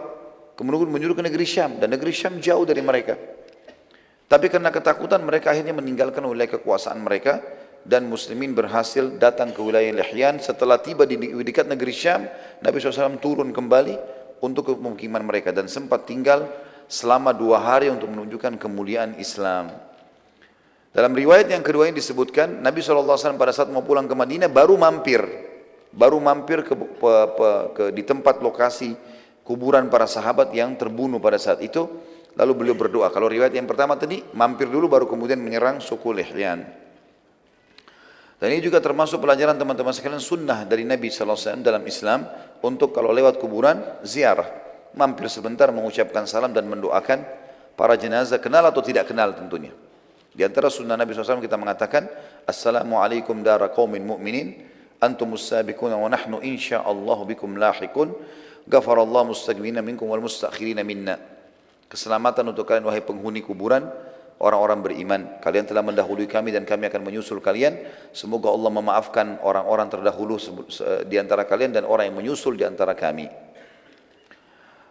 kemudian menyuruh ke negeri Syam, dan negeri Syam jauh dari mereka. Tapi karena ketakutan mereka akhirnya meninggalkan wilayah kekuasaan mereka, dan muslimin berhasil datang ke wilayah Lihyan. Setelah tiba di dekat negeri Syam, Nabi SAW turun kembali untuk ke pemukiman mereka dan sempat tinggal selama 2 hari untuk menunjukkan kemuliaan Islam. Dalam riwayat yang kedua ini disebutkan, Nabi SAW pada saat mau pulang ke Madinah baru mampir di tempat lokasi kuburan para sahabat yang terbunuh pada saat itu. Lalu beliau berdoa. Kalau riwayat yang pertama tadi, mampir dulu baru kemudian menyerang suku Lihyan. Dan ini juga termasuk pelajaran teman-teman sekalian, sunnah dari Nabi SAW dalam Islam, untuk kalau lewat kuburan, ziarah. Mampir sebentar, mengucapkan salam dan mendoakan para jenazah, kenal atau tidak kenal tentunya. Di antara sunnah Nabi SAW kita mengatakan, Assalamualaikum dara qawmin mu'minin, antumus sabiquna wa nahnu insya'allahu bikum lahiqun, ghafarallahu mustaqimina minkum wal mustakhirina minna. Keselamatan untuk kalian wahai penghuni kuburan, orang-orang beriman. Kalian telah mendahului kami dan kami akan menyusul kalian. Semoga Allah memaafkan orang-orang terdahulu di antara kalian dan orang yang menyusul di antara kami.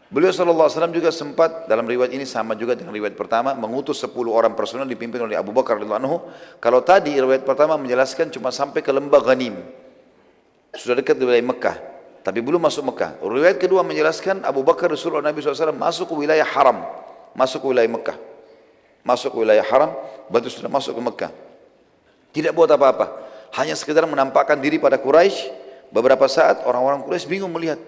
Beliau SAW juga sempat, dalam riwayat ini sama juga dengan riwayat pertama, mengutus 10 orang personel dipimpin oleh Abu Bakar radhiyallahu anhu. Kalau tadi riwayat pertama menjelaskan cuma sampai ke lembah Ghanim, sudah dekat di wilayah Mekah, tapi belum masuk Mekah. Riwayat kedua menjelaskan Abu Bakar Rasulullah Nabi SAW masuk ke wilayah haram, masuk ke wilayah Mekah, masuk ke wilayah haram, berarti sudah masuk ke Mekah. Tidak buat apa-apa, hanya sekedar menampakkan diri pada Quraisy. Beberapa saat orang-orang Quraisy bingung melihat,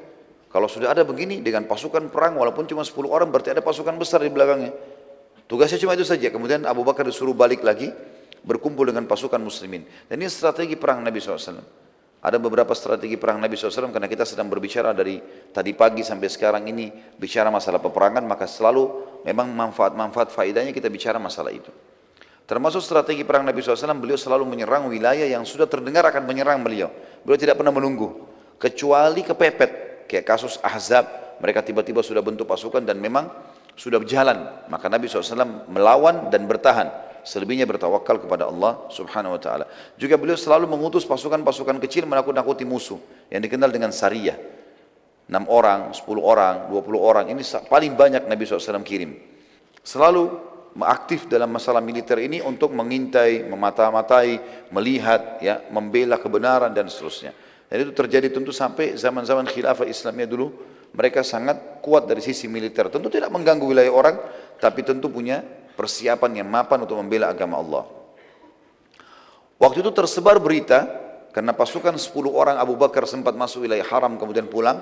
kalau sudah ada begini dengan pasukan perang, walaupun cuma 10 orang, berarti ada pasukan besar di belakangnya. Tugasnya cuma itu saja. Kemudian Abu Bakar disuruh balik lagi, berkumpul dengan pasukan muslimin. Dan ini strategi perang Nabi SAW. Ada beberapa strategi perang Nabi SAW, karena kita sedang berbicara dari tadi pagi sampai sekarang ini, bicara masalah peperangan, maka selalu memang manfaat-manfaat faedahnya kita bicara masalah itu. Termasuk strategi perang Nabi SAW, beliau selalu menyerang wilayah yang sudah terdengar akan menyerang beliau. Beliau tidak pernah menunggu, kecuali kepepet. Kayak kasus Ahzab, mereka tiba-tiba sudah bentuk pasukan dan memang sudah berjalan. Maka Nabi SAW melawan dan bertahan. Selebihnya bertawakal kepada Allah Subhanahu Wa Taala. Juga beliau selalu mengutus pasukan-pasukan kecil menakut-nakuti musuh, yang dikenal dengan Sariyah. 6 orang, 10 orang, 20 orang, ini paling banyak Nabi SAW kirim. Selalu aktif dalam masalah militer ini untuk mengintai, memata-matai, melihat, ya, membela kebenaran dan seterusnya. Dan itu terjadi tentu sampai zaman-zaman khilafah Islamnya dulu, mereka sangat kuat dari sisi militer. Tentu tidak mengganggu wilayah orang, tapi tentu punya persiapan yang mapan untuk membela agama Allah. Waktu itu tersebar berita, karena pasukan 10 orang Abu Bakar sempat masuk wilayah haram kemudian pulang,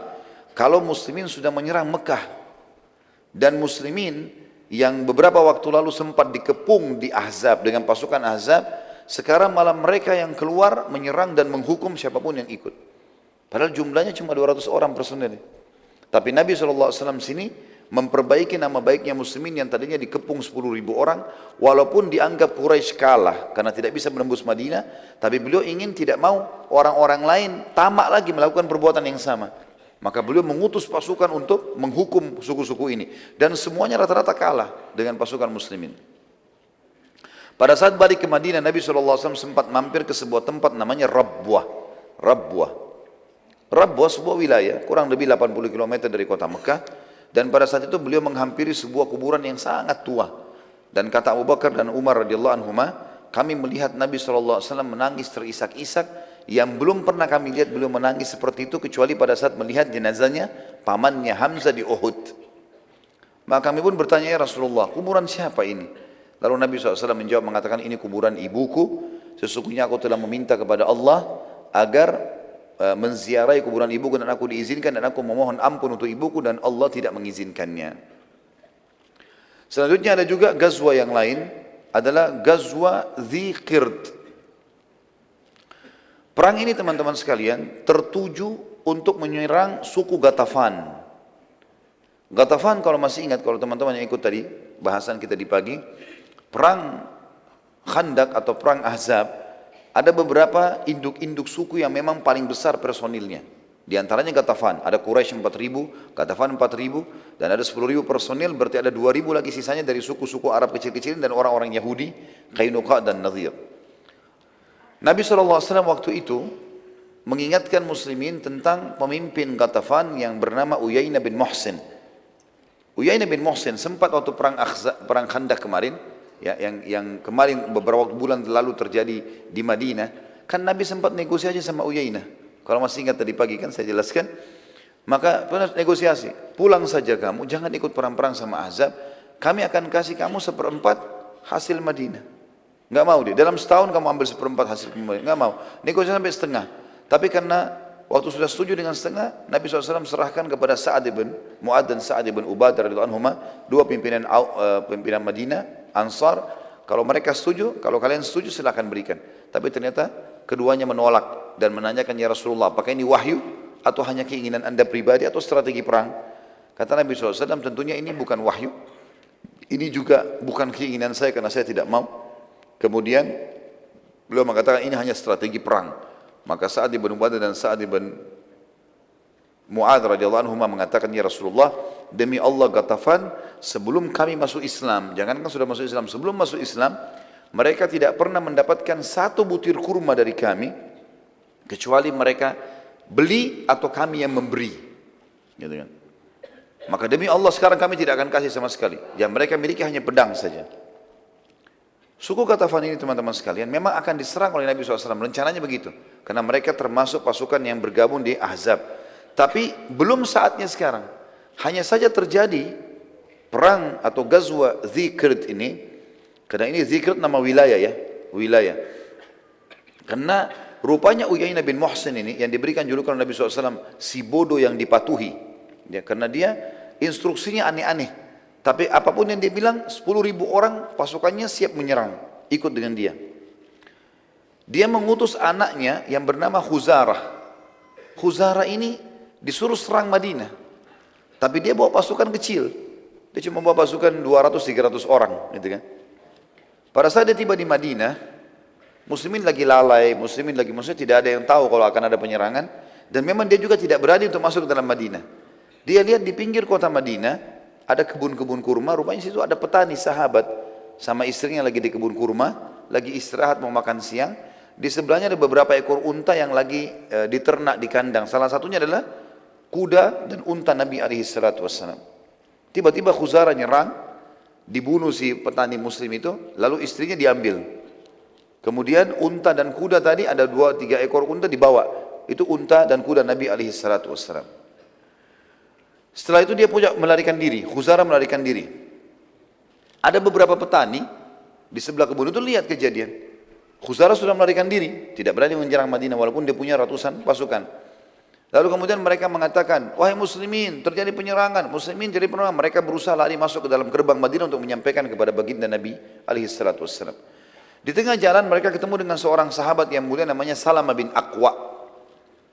kalau muslimin sudah menyerang Mekah. Dan muslimin yang beberapa waktu lalu sempat dikepung di Ahzab dengan pasukan Ahzab, sekarang malah mereka yang keluar menyerang dan menghukum siapapun yang ikut. Padahal jumlahnya cuma 200 orang personel. Tapi Nabi SAW sini memperbaiki nama baiknya muslimin yang tadinya dikepung 10.000 orang, walaupun dianggap Quraisy kalah karena tidak bisa menembus Madinah, tapi beliau ingin tidak mau orang-orang lain tamak lagi melakukan perbuatan yang sama. Maka beliau mengutus pasukan untuk menghukum suku-suku ini. Dan semuanya rata-rata kalah dengan pasukan muslimin. Pada saat balik ke Madinah, Nabi SAW sempat mampir ke sebuah tempat namanya Rabwah. Rabwah sebuah wilayah, kurang lebih 80 km dari kota Mekah. Dan pada saat itu beliau menghampiri sebuah kuburan yang sangat tua. Dan kata Abu Bakar dan Umar radhiyallahu anhuma, kami melihat Nabi SAW menangis terisak-isak, yang belum pernah kami lihat beliau menangis seperti itu kecuali pada saat melihat jenazahnya pamannya Hamzah di Uhud. Maka kami pun bertanya, ya Rasulullah, kuburan siapa ini? Lalu Nabi SAW menjawab mengatakan, ini kuburan ibuku, sesungguhnya aku telah meminta kepada Allah agar menziarahi kuburan ibuku dan aku diizinkan, dan aku memohon ampun untuk ibuku dan Allah tidak mengizinkannya. Selanjutnya ada juga gazwa yang lain, adalah gazwa Dzikird. Perang ini teman-teman sekalian tertuju untuk menyerang suku Ghatafan. Ghatafan kalau masih ingat, kalau teman-teman yang ikut tadi bahasan kita di pagi, perang Khandak atau perang Ahzab, ada beberapa induk-induk suku yang memang paling besar personilnya. Di antaranya Ghatafan, ada Quraisy 4.000, Ghatafan 4.000, dan ada 10.000 personil, berarti ada 2.000 lagi sisanya dari suku-suku Arab kecil-kecil dan orang-orang Yahudi, Qainuqa dan Nadhir. Nabi SAW waktu itu mengingatkan muslimin tentang pemimpin Ghatafan yang bernama Uyainah bin Muhsin. Uyainah bin Muhsin sempat waktu perang Khandak kemarin, ya, yang kemarin beberapa bulan lalu terjadi di Madinah, kan Nabi sempat negosiasi sama Uyainah. Kalau masih ingat tadi pagi kan saya jelaskan, maka negosiasi, pulang saja kamu, jangan ikut perang-perang sama Ahzab, kami akan kasih kamu 1/4 hasil Madinah. Nggak mau dia, dalam setahun kamu ambil 1/4 hasil Madinah, nggak mau, negosiasi sampai setengah. Tapi karena waktu sudah setuju dengan setengah, Nabi SAW serahkan kepada Sa'ad ibn Mu'ad dan Sa'ad ibn Ubadah radhiyallahu anhuma, dua pimpinan Madinah, Ansar. Kalau mereka setuju, kalau kalian setuju silahkan berikan. Tapi ternyata keduanya menolak dan menanyakan, ya Rasulullah, apakah ini wahyu atau hanya keinginan anda pribadi atau strategi perang? Kata Nabi SAW, tentunya ini bukan wahyu, ini juga bukan keinginan saya karena saya tidak mau. Kemudian beliau mengatakan ini hanya strategi perang. Maka Sa'ad ibn Ubadah dan Sa'ad ibn Mu'ad radhiyallahu anhu mengatakan, ya Rasulullah, demi Allah Ghatafan sebelum kami masuk Islam, jangankan sudah masuk Islam, sebelum masuk Islam mereka tidak pernah mendapatkan satu butir kurma dari kami kecuali mereka beli atau kami yang memberi, gitu kan. Maka demi Allah sekarang kami tidak akan kasih sama sekali, yang mereka miliki hanya pedang saja. Suku Ghatafan ini teman-teman sekalian memang akan diserang oleh Nabi SAW, rencananya begitu, karena mereka termasuk pasukan yang bergabung di Ahzab. Tapi belum saatnya sekarang, hanya saja terjadi perang atau gazwa Dzikird ini, karena ini Dzikird nama wilayah ya, wilayah. Karena rupanya Uyainah bin Muhsin ini yang diberikan julukan Nabi SAW si bodoh yang dipatuhi, ya, karena dia instruksinya aneh-aneh. Tapi apapun yang dia bilang, 10.000 orang pasukannya siap menyerang, ikut dengan dia. Dia mengutus anaknya yang bernama Khuzarah. Khuzarah ini disuruh serang Madinah. Tapi dia bawa pasukan kecil. Dia cuma bawa pasukan 200-300 orang, gitu kan. Pada saat dia tiba di Madinah, muslimin lagi lalai, maksudnya tidak ada yang tahu kalau akan ada penyerangan, dan memang dia juga tidak berani untuk masuk ke dalam Madinah. Dia lihat di pinggir kota Madinah ada kebun-kebun kurma, rupanya situ ada petani sahabat sama istrinya lagi di kebun kurma, lagi istirahat mau makan siang. Di sebelahnya ada beberapa ekor unta yang lagi diternak di kandang. Salah satunya adalah kuda dan unta Nabi SAW. Tiba-tiba Khuzarah nyerang, dibunuh si petani muslim itu, lalu istrinya diambil. Kemudian unta dan kuda tadi ada 2-3 ekor unta dibawa. Itu unta dan kuda Nabi SAW. Setelah itu dia punya melarikan diri, Khuzarah melarikan diri. Ada beberapa petani di sebelah kebun itu lihat kejadian. Khuzarah sudah melarikan diri, tidak berani menyerang Madinah walaupun dia punya ratusan pasukan. Lalu kemudian mereka mengatakan, wahai muslimin, terjadi penyerangan. Muslimin jadi penyerangan. Mereka berusaha lari masuk ke dalam gerbang Madinah untuk menyampaikan kepada baginda Nabi SAW. Di tengah jalan mereka ketemu dengan seorang sahabat yang mulia namanya Salamah bin Aqwa.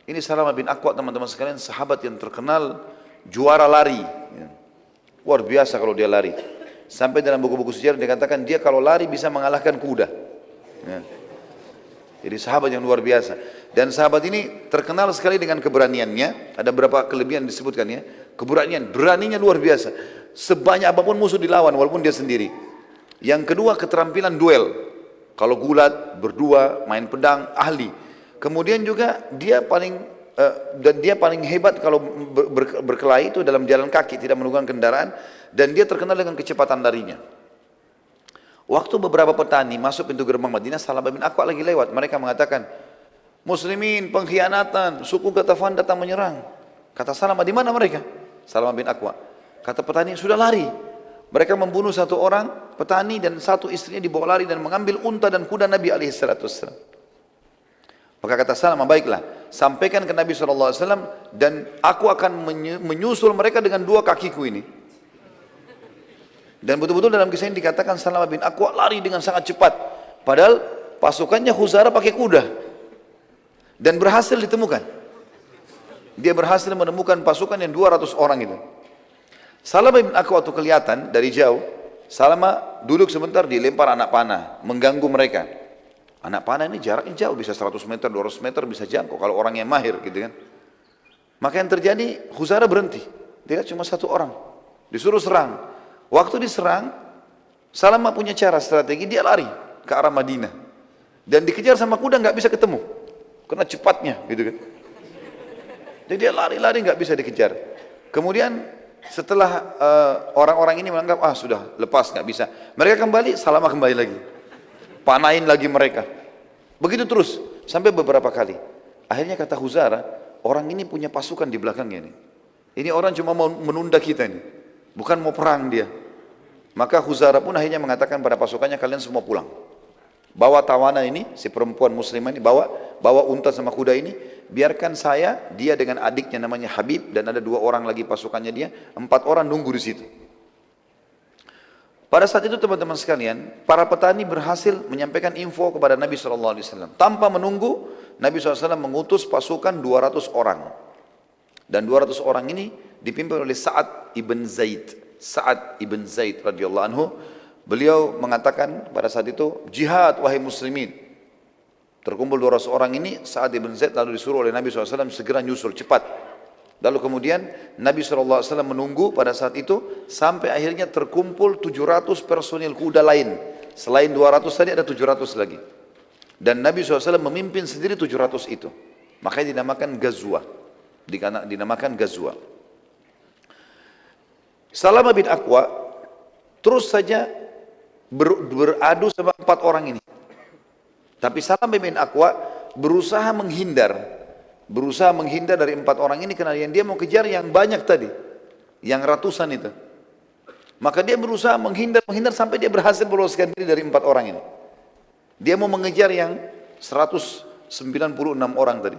Ini Salamah bin Aqwa, teman-teman sekalian, sahabat yang terkenal juara lari. Luar biasa kalau dia lari. Sampai dalam buku-buku sejarah dikatakan dia kalau lari bisa mengalahkan kuda. Jadi sahabat yang luar biasa. Dan sahabat ini terkenal sekali dengan keberaniannya. Ada beberapa kelebihan disebutkan ya. Beraninya luar biasa. Sebanyak apapun musuh dilawan walaupun dia sendiri. Yang kedua keterampilan duel. Kalau gulat, berdua, main pedang, ahli. Kemudian juga dia paling hebat kalau berkelahi itu dalam jalan kaki, tidak menggunakan kendaraan, dan dia terkenal dengan kecepatan larinya. Waktu beberapa petani masuk pintu gerbang Madinah, Salamah bin Aqwa lagi lewat. Mereka mengatakan, muslimin pengkhianatan, suku Ghatafan datang menyerang. Kata Salamah, di mana mereka? Salamah bin Aqwa. Kata petani, sudah lari. Mereka membunuh satu orang petani dan satu istrinya dibawa lari dan mengambil unta dan kuda Nabi SAW. Maka kata Salamah, baiklah, sampaikan ke Nabi SAW dan aku akan menyusul mereka dengan 2 kakiku ini. Dan betul-betul dalam kisah ini dikatakan Salamah bin Aqwa lari dengan sangat cepat. Padahal pasukannya Khuzarah pakai kuda. Dan berhasil ditemukan. Dia berhasil menemukan pasukan yang 200 orang itu. Salamah bin Aqwa itu kelihatan dari jauh. Salamah duduk sebentar, dilempar anak panah, mengganggu mereka. Anak panah ini jaraknya jauh, bisa 100 meter, 200 meter bisa jangkau kalau orang yang mahir gitu kan. Maka yang terjadi, Khuzarah berhenti. Dia cuma 1 orang. Disuruh serang. Waktu diserang, Salamah punya cara strategi, dia lari ke arah Madinah. Dan dikejar sama kuda nggak bisa ketemu. Karena cepatnya gitu kan. Jadi dia lari-lari nggak bisa dikejar. Kemudian setelah orang-orang ini menganggap, sudah lepas nggak bisa. Mereka kembali, Salamah kembali lagi. Panahin lagi mereka. Begitu terus sampai beberapa kali. Akhirnya kata Khuzarah, orang ini punya pasukan di belakangnya nih. Ini orang cuma mau menunda kita nih, bukan mau perang dia. Maka Khuzarah pun akhirnya mengatakan pada pasukannya, kalian semua pulang. Bawa tawanan ini, si perempuan muslimah ini, bawa unta sama kuda ini, biarkan saya, dia dengan adiknya namanya Habib, dan ada 2 orang lagi pasukannya dia, 4 orang nunggu di situ. Pada saat itu teman-teman sekalian, para petani berhasil menyampaikan info kepada Nabi SAW. Tanpa menunggu, Nabi SAW mengutus pasukan 200 orang. Dan 200 orang ini dipimpin oleh Sa'ad ibn Zaid. Sa'ad ibn Zaid radhiyallahu anhu. Beliau mengatakan pada saat itu, jihad wahai muslimin. Terkumpul 200 orang ini, Sa'ad ibn Zaid lalu disuruh oleh Nabi SAW segera nyusul cepat. Lalu kemudian Nabi SAW menunggu pada saat itu sampai akhirnya terkumpul 700 personil kuda lain. Selain 200 tadi ada 700 lagi. Dan Nabi SAW memimpin sendiri 700 itu. Makanya dinamakan Ghazwa. Dinamakan Ghazwa. Salamah bin Aqwa terus saja beradu sama 4 orang ini. Tapi Salamah bin Aqwa berusaha menghindar dari 4 orang ini karena yang dia mau kejar yang banyak tadi, yang ratusan itu. Maka dia berusaha menghindar sampai dia berhasil meloloskan diri dari 4 orang ini. Dia mau mengejar yang 196 orang tadi.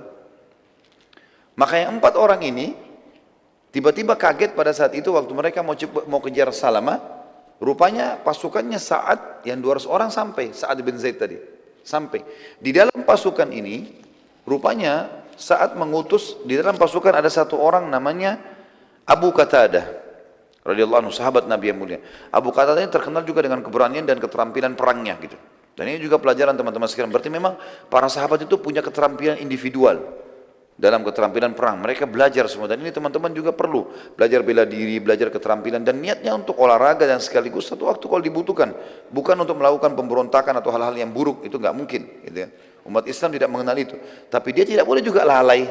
Maka yang 4 orang ini tiba-tiba kaget pada saat itu waktu mereka mau kejar Salamah. Rupanya pasukannya Sa'ad yang 200 orang sampai, Sa'ad bin Zaid tadi sampai. Di dalam pasukan ini rupanya Sa'ad mengutus, di dalam pasukan ada 1 orang namanya Abu Qatadah. radhiyallahu anhu, sahabat Nabi yang mulia. Abu Qatadah ini terkenal juga dengan keberanian dan keterampilan perangnya gitu. Dan ini juga pelajaran teman-teman sekalian. Berarti memang para sahabat itu punya keterampilan individual dalam keterampilan perang. Mereka belajar semua, dan ini teman-teman juga perlu belajar bela diri, belajar keterampilan, dan niatnya untuk olahraga dan sekaligus satu waktu kalau dibutuhkan, bukan untuk melakukan pemberontakan atau hal-hal yang buruk. Itu nggak mungkin gitu ya. Umat Islam tidak mengenal itu. Tapi dia tidak boleh juga lalai,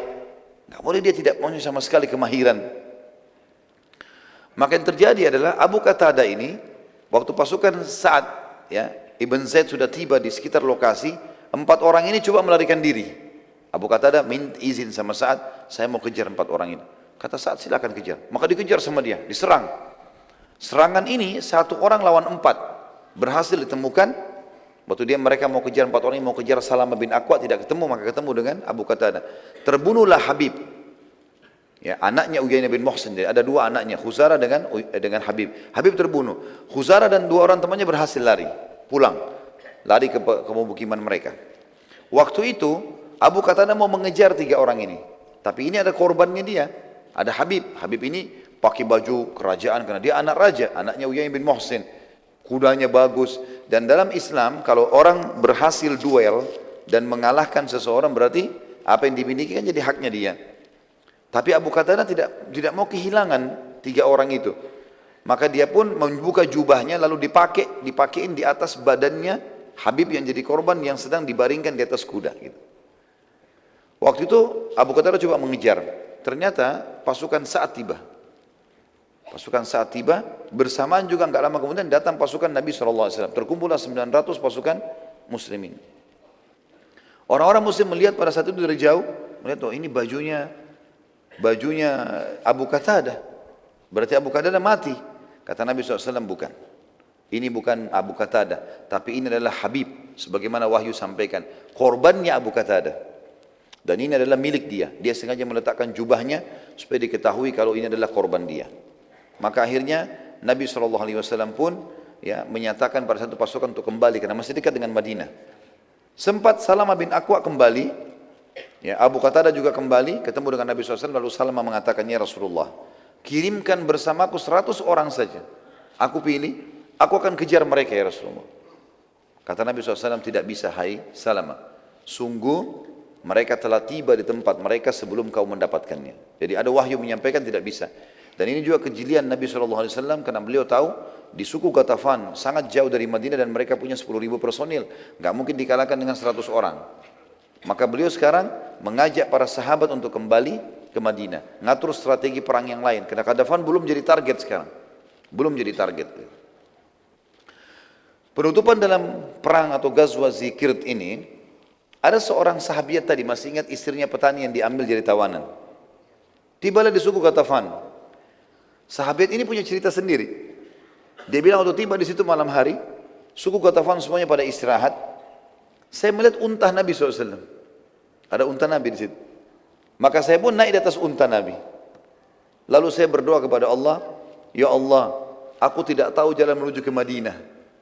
nggak boleh dia tidak punya sama sekali kemahiran. Maka yang terjadi adalah Abu Qatadah ini waktu pasukan Sa'ad ya Ibn Zaid sudah tiba di sekitar lokasi, 4 orang ini coba melarikan diri. Abu Qatadah minta izin sama Sa'ad, saya mau kejar 4 orang ini. Kata Sa'ad, silakan kejar. Maka dikejar sama dia, diserang. Serangan ini 1 orang lawan 4 berhasil ditemukan. Waktu mereka mau kejar 4 orang ini, mau kejar Salamah bin Aqwa, tidak ketemu, maka ketemu dengan Abu Qatadah. Terbunuhlah Habib, ya, anaknya Uyainah bin Muhsin. Jadi ada 2 anaknya, Khuzarah dengan Habib. Habib terbunuh. Khuzarah dan 2 orang temannya berhasil lari, pulang, lari ke pemukiman mereka. Waktu itu Abu Qatadah mau mengejar 3 orang ini, tapi ini ada korbannya dia, ada Habib. Habib ini pakai baju kerajaan karena dia anak raja, anaknya Uyainah bin Muhsin, kudanya bagus. Dan dalam Islam kalau orang berhasil duel dan mengalahkan seseorang, berarti apa yang dimiliki kan jadi haknya dia. Tapi Abu Qatadah tidak mau kehilangan 3 orang itu. Maka dia pun membuka jubahnya lalu dipakein di atas badannya Habib yang jadi korban, yang sedang dibaringkan di atas kuda gitu. Waktu itu Abu Qatadah coba mengejar. Ternyata pasukan Sa'ad tiba. Pasukan Sa'ad tiba, bersamaan juga enggak lama kemudian datang pasukan Nabi SAW. Terkumpullah 900 pasukan muslimin. Orang-orang muslim melihat pada saat itu dari jauh, melihat, oh ini bajunya Abu Qatadah. Berarti Abu Qatadah mati. Kata Nabi SAW, bukan. Ini bukan Abu Qatadah, tapi ini adalah Habib. Sebagaimana wahyu sampaikan, korbannya Abu Qatadah. Dan ini adalah milik dia. Dia sengaja meletakkan jubahnya supaya diketahui kalau ini adalah korban dia. Maka akhirnya Nabi SAW pun ya menyatakan pada satu pasukan untuk kembali karena masih dekat dengan Madinah. Sempat Salamah bin Aqwa kembali, ya, Abu Qatadah juga kembali ketemu dengan Nabi SAW. Lalu Salamah mengatakan, ya Rasulullah, kirimkan bersamaku 100 orang saja. Aku pilih, aku akan kejar mereka ya Rasulullah. Kata Nabi SAW, tidak bisa hai Salamah. Sungguh mereka telah tiba di tempat mereka sebelum kau mendapatkannya. Jadi ada wahyu menyampaikan tidak bisa. Dan ini juga kejelian Nabi SAW karena beliau tahu di suku Ghatafan sangat jauh dari Madinah dan mereka punya 10.000 personil. Nggak mungkin dikalahkan dengan 100 orang. Maka beliau sekarang mengajak para sahabat untuk kembali ke Madinah. Ngatur strategi perang yang lain. Karena Ghatafan belum jadi target sekarang. Belum jadi target. Penutupan dalam perang atau Ghazwa Zikird ini, ada seorang sahabiat tadi, masih ingat istrinya petani yang diambil jadi tawanan. Tibalah di suku Ghatafan. Sahabat ini punya cerita sendiri. Dia bilang waktu tiba di situ malam hari, suku Ghatafan semuanya pada istirahat. Saya melihat unta Nabi SAW. Ada unta Nabi di situ. Maka saya pun naik di atas unta Nabi. Lalu saya berdoa kepada Allah, ya Allah, aku tidak tahu jalan menuju ke Madinah.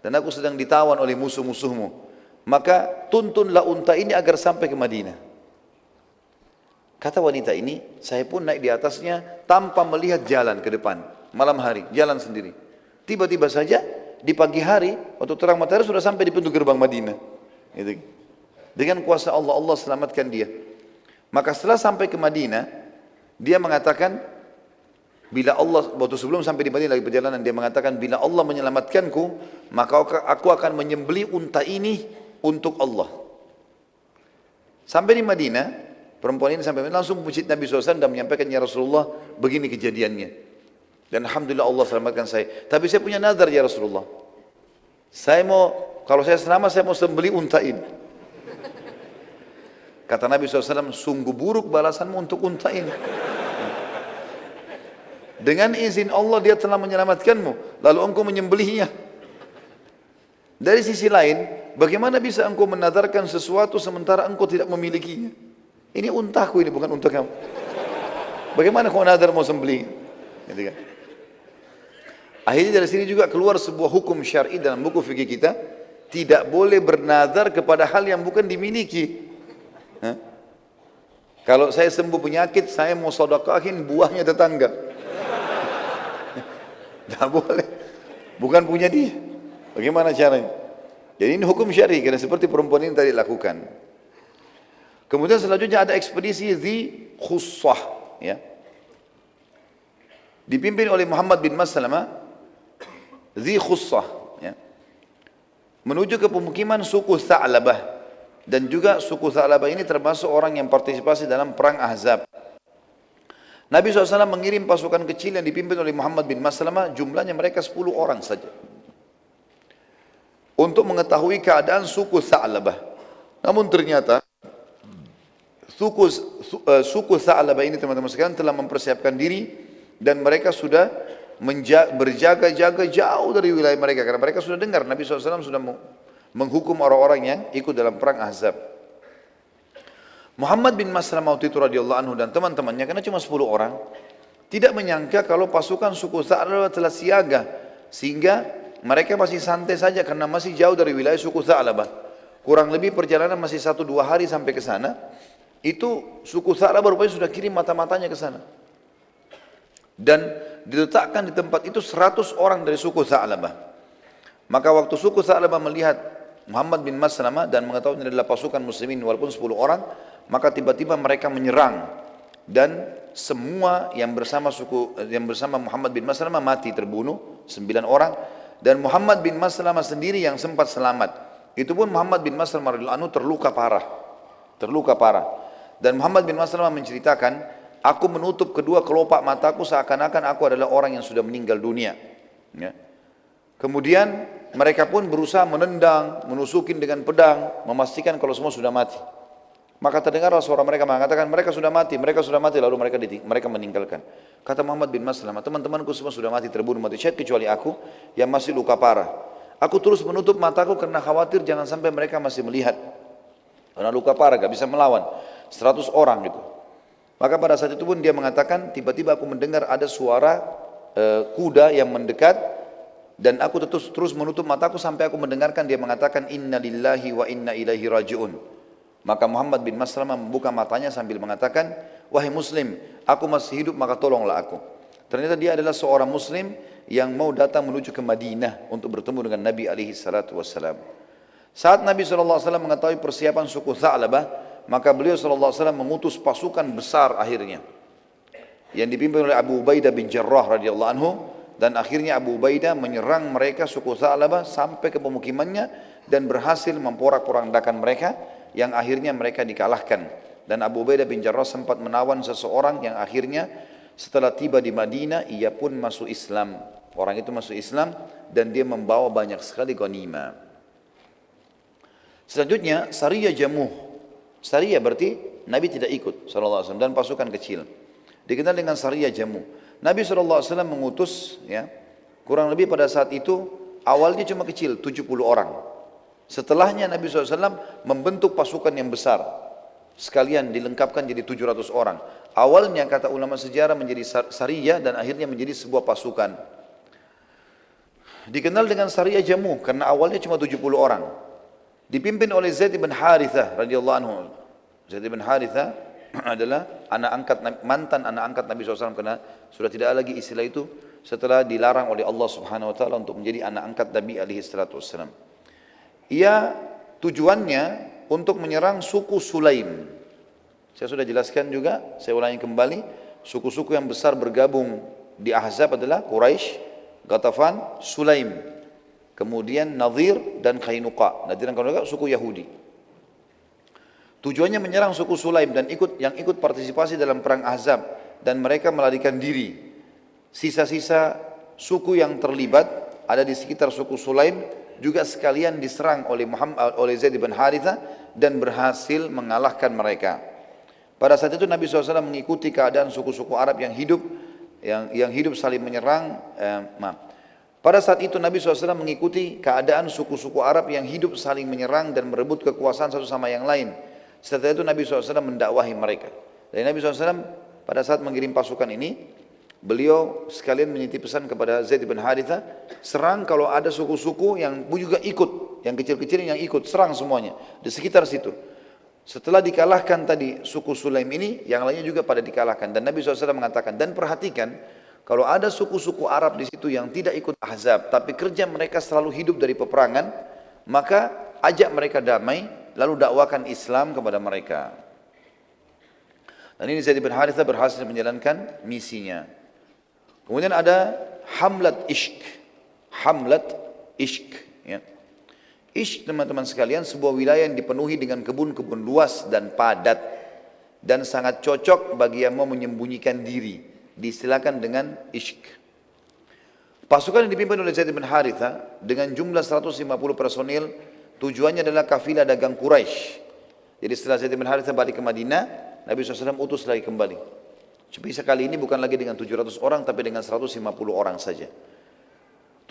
Dan aku sedang ditawan oleh musuh-musuhmu. Maka tuntunlah unta ini agar sampai ke Madinah. Kata wanita ini, saya pun naik di atasnya tanpa melihat jalan ke depan. Malam hari, jalan sendiri. Tiba-tiba saja di pagi hari, waktu terang matahari sudah sampai di pintu gerbang Madinah. Gitu. Dengan kuasa Allah, Allah selamatkan dia. Maka setelah sampai ke Madinah, dia mengatakan, bila Allah, waktu sebelum sampai di Madinah lagi perjalanan, dia mengatakan, bila Allah menyelamatkanku, maka aku akan menyembelih unta ini untuk Allah. Sampai di Madinah, perempuan ini sampai langsung masjid Nabi SAW dan menyampaikan, ya Rasulullah, begini kejadiannya. Dan Alhamdulillah Allah selamatkan saya. Tapi saya punya nazar ya Rasulullah. Saya mau, kalau saya selamat, saya mau sembelih unta ini. Kata Nabi SAW, sungguh buruk balasanmu untuk unta ini. Dengan izin Allah dia telah menyelamatkanmu, lalu engkau menyembelihnya. Dari sisi lain, bagaimana bisa engkau menadarkan sesuatu sementara engkau tidak memilikinya? Ini untaku, ini bukan unta kamu. Bagaimana kau nadar mau sembelih? Gitu kan? Akhirnya dari sini juga keluar sebuah hukum syar'i dalam buku fikih kita, tidak boleh bernadar kepada hal yang bukan dimiliki. Hah? Kalau saya sembuh penyakit, saya mau sedekahin buahnya tetangga. Tidak boleh. Bukan punya dia. Bagaimana caranya? Jadi ini hukum syar'i karena seperti perempuan ini tadi lakukan. Kemudian selanjutnya ada ekspedisi Dzi Khussah, ya. Dipimpin oleh Muhammad bin Maslamah, Dzi Khussah, ya. Menuju ke pemukiman suku Tha'labah, dan juga suku Tha'labah ini termasuk orang yang partisipasi dalam perang Ahzab. Nabi SAW mengirim pasukan kecil yang dipimpin oleh Muhammad bin Maslamah, jumlahnya mereka 10 orang saja, untuk mengetahui keadaan suku Tha'labah. Namun ternyata suku Tha'labah ini, teman-teman sekalian, telah mempersiapkan diri dan mereka sudah berjaga-jaga jauh dari wilayah mereka, karena mereka sudah dengar Nabi SAW sudah menghukum orang-orang yang ikut dalam perang Ahzab. Muhammad bin Maslamah waktu itu radhiyallahu anhu dan teman-temannya, karena cuma 10 orang, tidak menyangka kalau pasukan suku Tha'labah telah siaga, sehingga mereka masih santai saja karena masih jauh dari wilayah suku Tha'labah. Kurang lebih perjalanan masih 1-2 hari sampai ke sana. Itu suku Tha'labah rupanya sudah kirim mata-matanya ke sana. Dan diletakkan di tempat itu 100 orang dari suku Tha'labah. Maka waktu suku Tha'labah melihat Muhammad bin Maslamah dan mengetahui ini adalah pasukan muslimin walaupun 10 orang, maka tiba-tiba mereka menyerang dan semua yang bersama Muhammad bin Maslamah mati, terbunuh 9 orang, dan Muhammad bin Maslamah sendiri yang sempat selamat. Itu pun Muhammad bin Maslamah radhiyallahu anhu terluka parah. Dan Muhammad bin Maslamah menceritakan, aku menutup kedua kelopak mataku seakan-akan aku adalah orang yang sudah meninggal dunia, ya. Kemudian mereka pun berusaha menendang, menusukin dengan pedang, memastikan kalau semua sudah mati. Maka terdengarlah suara mereka mengatakan, mereka sudah mati, lalu mereka meninggalkan. Kata Muhammad bin Maslamah, teman-temanku semua sudah mati, terbunuh, mati syahid, kecuali aku yang masih luka parah. Aku terus menutup mataku karena khawatir jangan sampai mereka masih melihat. Karena luka parah, gak bisa melawan. 100 orang gitu. Maka pada saat itu pun dia mengatakan, tiba-tiba aku mendengar ada suara kuda yang mendekat, dan aku terus menutup mataku sampai aku mendengarkan dia mengatakan, inna lillahi wa inna ilaihi raji'un. Maka Muhammad bin Maslamah membuka matanya sambil mengatakan, wahai muslim, aku masih hidup maka tolonglah aku. Ternyata dia adalah seorang muslim yang mau datang menuju ke Madinah untuk bertemu dengan Nabi SAW. Saat Nabi SAW mengetahui persiapan suku Tha'labah, maka beliau SAW mengutus pasukan besar akhirnya, yang dipimpin oleh Abu Ubaidah bin Jarrah radhiyallahu anhu, dan akhirnya Abu Ubaidah menyerang mereka suku Tha'labah sampai ke pemukimannya dan berhasil memporak-porandakan mereka, yang akhirnya mereka dikalahkan. Dan Abu Ubaidah bin Jarrah sempat menawan seseorang yang akhirnya setelah tiba di Madinah ia pun masuk Islam. Orang itu masuk Islam dan dia membawa banyak sekali ghanimah. Selanjutnya Sariyah Jamuh. Sariyah berarti Nabi tidak ikut SAW dan pasukan kecil. Dikenal dengan Sariyah Jamuh. Nabi SAW mengutus, ya, kurang lebih pada saat itu awalnya cuma kecil, 70 orang. Setelahnya Nabi SAW membentuk pasukan yang besar, sekalian dilengkapkan jadi 700 orang. Awalnya kata ulama sejarah menjadi Sariyah dan akhirnya menjadi sebuah pasukan. Dikenal dengan Sariyah Jamuh karena awalnya cuma 70 orang. Dipimpin oleh Zaid bin Harithah radhiyallahu anhu. Zaid bin Harithah adalah mantan anak angkat Nabi SAW, karena sudah tidak lagi istilah itu setelah dilarang oleh Allah Subhanahu wa taala untuk menjadi anak angkat Nabi alaihi salatu wassalam. Ia tujuannya untuk menyerang suku Sulaim. Saya sudah jelaskan juga, saya ulangi kembali, suku-suku yang besar bergabung di Ahzab adalah Quraisy, Ghatafan, Sulaim, kemudian Nadhir dan Qainuqa. Nadhir dan Qainuqa suku Yahudi. Tujuannya menyerang suku Sulaim dan yang ikut partisipasi dalam perang Ahzab, dan mereka melarikan diri. Sisa-sisa suku yang terlibat ada di sekitar suku Sulaim juga sekalian diserang oleh Zaid bin Harithah dan berhasil mengalahkan mereka. Pada saat itu Nabi SAW mengikuti keadaan suku-suku Arab yang hidup saling menyerang. Pada saat itu Nabi SAW mengikuti keadaan suku-suku Arab yang hidup saling menyerang dan merebut kekuasaan satu sama yang lain. Setelah itu Nabi SAW mendakwahi mereka. Dan Nabi SAW pada saat mengirim pasukan ini, beliau sekalian menitip pesan kepada Zaid bin Harithah, serang kalau ada suku-suku yang juga ikut, yang kecil-kecil yang ikut, serang semuanya di sekitar situ. Setelah dikalahkan tadi suku Sulaim ini, yang lainnya juga pada dikalahkan. Dan Nabi SAW mengatakan, dan perhatikan, Kalau ada suku-suku Arab di situ yang tidak ikut Ahzab, tapi kerja mereka selalu hidup dari peperangan, maka ajak mereka damai, lalu dakwakan Islam kepada mereka. Dan ini Zaid bin Harithah berhasil menjalankan misinya. Kemudian ada Hamlat Ishq. Hamlat Ishq. Ya. Ishq, teman-teman sekalian, sebuah wilayah yang dipenuhi dengan kebun-kebun luas dan padat, dan sangat cocok bagi yang mau menyembunyikan diri. Diistilahkan dengan Ishq. Pasukan yang dipimpin oleh Zaid bin Harithah dengan jumlah 150 personil, tujuannya adalah kafilah dagang Quraisy. Jadi setelah Zaid bin Harithah balik ke Madinah, Nabi SAW utus lagi kembali. Tapi sekali ini bukan lagi dengan 700 orang, tapi dengan 150 orang saja.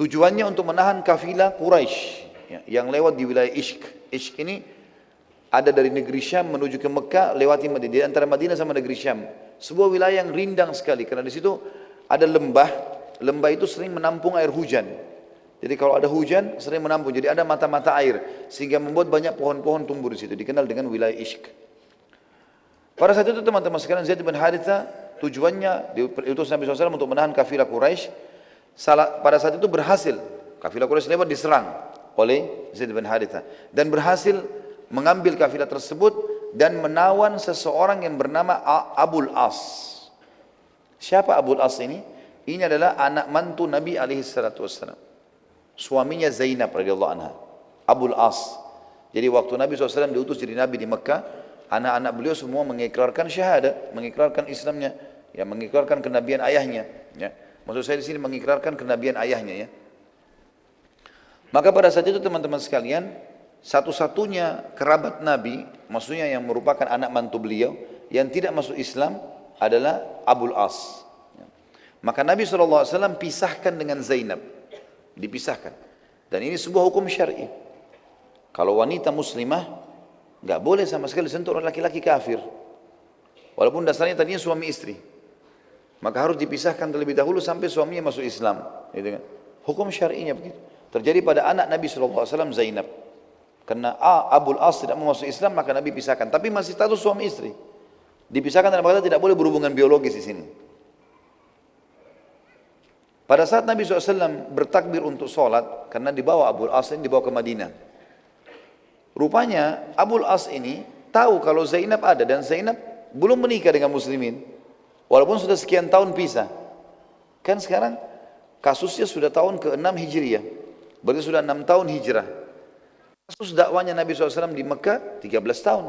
Tujuannya untuk menahan kafilah Quraisy yang lewat di wilayah Ishq. Ishq ini ada dari negeri Syam menuju ke Mekah, lewati Madinah, di antara Madinah sama negeri Syam. Sebuah wilayah yang rindang sekali, karena di situ ada lembah. Lembah itu sering menampung air hujan. Jadi kalau ada hujan sering menampung, jadi ada mata-mata air, sehingga membuat banyak pohon-pohon tumbuh di situ. Dikenal dengan wilayah Ishq. Pada saat itu teman-teman sekalian, Zaid bin Harithah tujuannya diutus Nabi SAW untuk menahan kafilah Quraisy. Pada saat itu berhasil, kafilah Quraisy lewat diserang oleh Zaid bin Harithah, dan berhasil mengambil kafilah tersebut dan menawan seseorang yang bernama Abul As. Siapa Abul As ini? Ini adalah anak mantu Nabi SAW. Suaminya Zainab radhiyallahu anha. Abul As. Jadi waktu Nabi SAW diutus jadi Nabi di Mekah, anak-anak beliau semua mengikrarkan syahadat, mengikrarkan Islamnya, ya, mengikrarkan kenabian ayahnya. Ya. Maksud saya di sini mengikrarkan kenabian ayahnya. Ya. Maka pada saat itu teman-teman sekalian, satu-satunya kerabat Nabi, maksudnya yang merupakan anak mantu beliau, yang tidak masuk Islam adalah Abul As. Maka Nabi SAW pisahkan dengan Zainab. Dipisahkan. Dan ini sebuah hukum syar'i. Kalau wanita muslimah, nggak boleh sama sekali sentuh oleh laki-laki kafir. Walaupun dasarnya tadinya suami istri. Maka harus dipisahkan terlebih dahulu sampai suaminya masuk Islam. Gitu kan? Hukum syar'inya begitu. Terjadi pada anak Nabi SAW Zainab. Karena Abul As tidak mau masuk Islam, maka Nabi pisahkan. Tapi masih status suami istri. Dipisahkan dalam kata tidak boleh berhubungan biologis di sini. Pada saat Nabi SAW bertakbir untuk sholat, karena dibawa Abul As ini dibawa ke Madinah. Rupanya Abul As ini tahu kalau Zainab ada, dan Zainab belum menikah dengan muslimin. Walaupun sudah sekian tahun pisah. Kan sekarang kasusnya sudah tahun ke-6 Hijriah. Berarti sudah 6 tahun hijrah. Kasus dakwanya Nabi SAW di Mekah 13 tahun.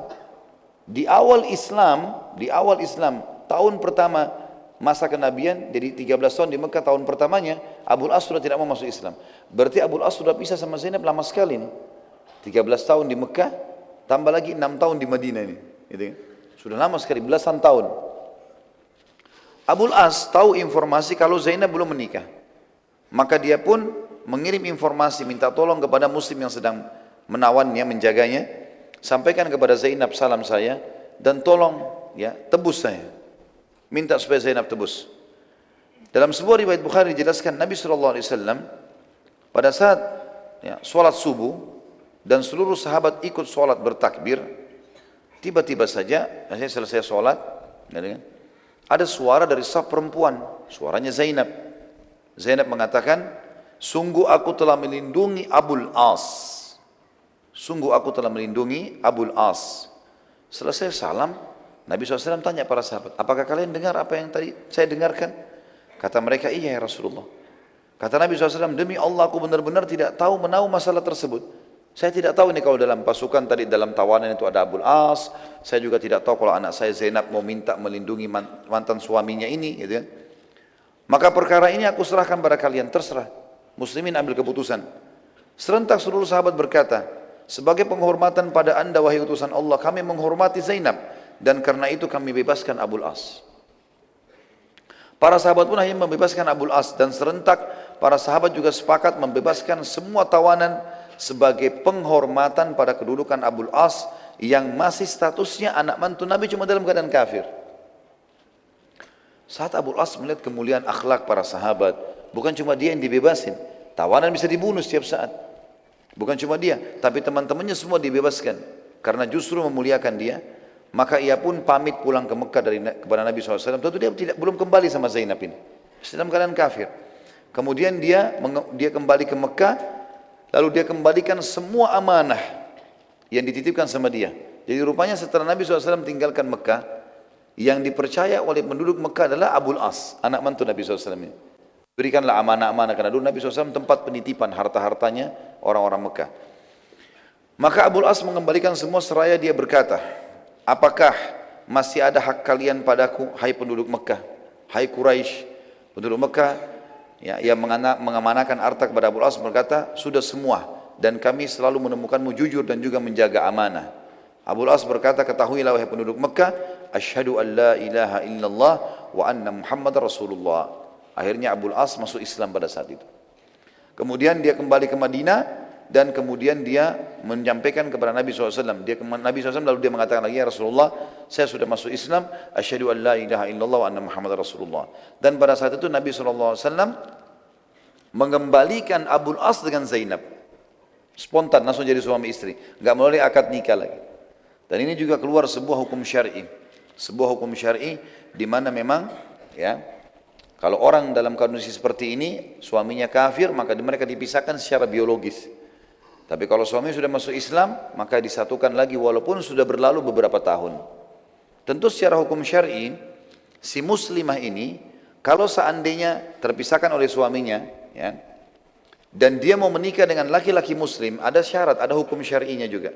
Di awal Islam, tahun pertama masa kenabian, jadi 13 tahun di Mekah, tahun pertamanya Abul As sudah tidak mau masuk Islam. Berarti Abul As sudah pisah sama Zainab lama sekali nih. 13 tahun di Mekah, tambah lagi 6 tahun di Madinah ini. Gitu kan? Sudah lama sekali, belasan tahun. Abul As tahu informasi kalau Zainab belum menikah. Maka dia pun mengirim informasi, minta tolong kepada muslim yang sedang menawannya, menjaganya. Sampaikan kepada Zainab salam saya, dan tolong ya tebus saya. Minta supaya Zainab tebus. Dalam sebuah riwayat Bukhari dijelaskan Nabi SAW pada saat ya, sholat subuh dan seluruh sahabat ikut sholat bertakbir, tiba-tiba saja saya selesai sholat, ada suara dari saf perempuan, suaranya Zainab. Zainab mengatakan, sungguh aku telah melindungi Abul As. Sungguh aku telah melindungi Abul As. Selesai salam, Nabi SAW tanya para sahabat, apakah kalian dengar apa yang tadi saya dengarkan? Kata mereka, iya ya Rasulullah. Kata Nabi SAW, demi Allah aku benar-benar tidak tahu menahu masalah tersebut. Saya tidak tahu ini kalau dalam pasukan tadi dalam tawanan itu ada Abul As. Saya juga tidak tahu kalau anak saya Zainab mau minta melindungi mantan suaminya ini. Gitu kan. Maka perkara ini aku serahkan pada kalian, terserah. Muslimin ambil keputusan. Serentak seluruh sahabat berkata, sebagai penghormatan pada anda wahai utusan Allah, kami menghormati Zainab. Dan karena itu kami bebaskan Abul As. Para sahabat pun akhirnya membebaskan Abul As. Dan serentak para sahabat juga sepakat membebaskan semua tawanan sebagai penghormatan pada kedudukan Abul As yang masih statusnya anak mantu Nabi cuma dalam keadaan kafir. Saat Abul As melihat kemuliaan akhlak para sahabat, bukan cuma dia yang dibebasin, tawanan bisa dibunuh setiap saat. Bukan cuma dia, tapi teman-temannya semua dibebaskan karena justru memuliakan dia. Maka ia pun pamit pulang ke Mekah kepada Nabi SAW. Tentu dia belum kembali sama Zainab ini. Dalam keadaan kafir. Kemudian dia kembali ke Mekah, lalu dia kembalikan semua amanah yang dititipkan sama dia. Jadi rupanya setelah Nabi SAW tinggalkan Mekah, yang dipercaya oleh penduduk Mekah adalah Abul As, anak mantu Nabi SAW ini. Berikanlah amanah-amanah, karena dulu Nabi SAW tempat penitipan harta-hartanya orang-orang Mekah. Maka Abul As mengembalikan semua seraya dia berkata, apakah masih ada hak kalian padaku, hai penduduk Mekah, hai Quraisy, penduduk Mekah, ya, yang mengamanahkan harta kepada Abul As berkata, sudah semua, dan kami selalu menemukanmu jujur dan juga menjaga amanah. Abul As berkata, ketahuilah wahai penduduk Mekah, asyhadu an la ilaha illallah wa anna Muhammad Rasulullah. Akhirnya Abul As masuk Islam pada saat itu. Kemudian dia kembali ke Madinah, dan kemudian dia menyampaikan kepada Nabi SAW. Nabi SAW lalu dia mengatakan lagi, ya Rasulullah, saya sudah masuk Islam, asyhadu an la ilaha illallah wa anna Muhammad Rasulullah. Dan pada saat itu Nabi SAW mengembalikan Abul As dengan Zainab. Spontan, langsung jadi suami istri. Enggak melalui akad nikah lagi. Dan ini juga keluar sebuah hukum syar'i. Sebuah hukum syar'i di mana memang, ya, kalau orang dalam kondisi seperti ini, suaminya kafir, maka mereka dipisahkan secara biologis. Tapi kalau suami sudah masuk Islam, maka disatukan lagi walaupun sudah berlalu beberapa tahun. Tentu secara hukum syar'i, si muslimah ini, kalau seandainya terpisahkan oleh suaminya, ya, dan dia mau menikah dengan laki-laki muslim, ada syarat, ada hukum syar'inya juga.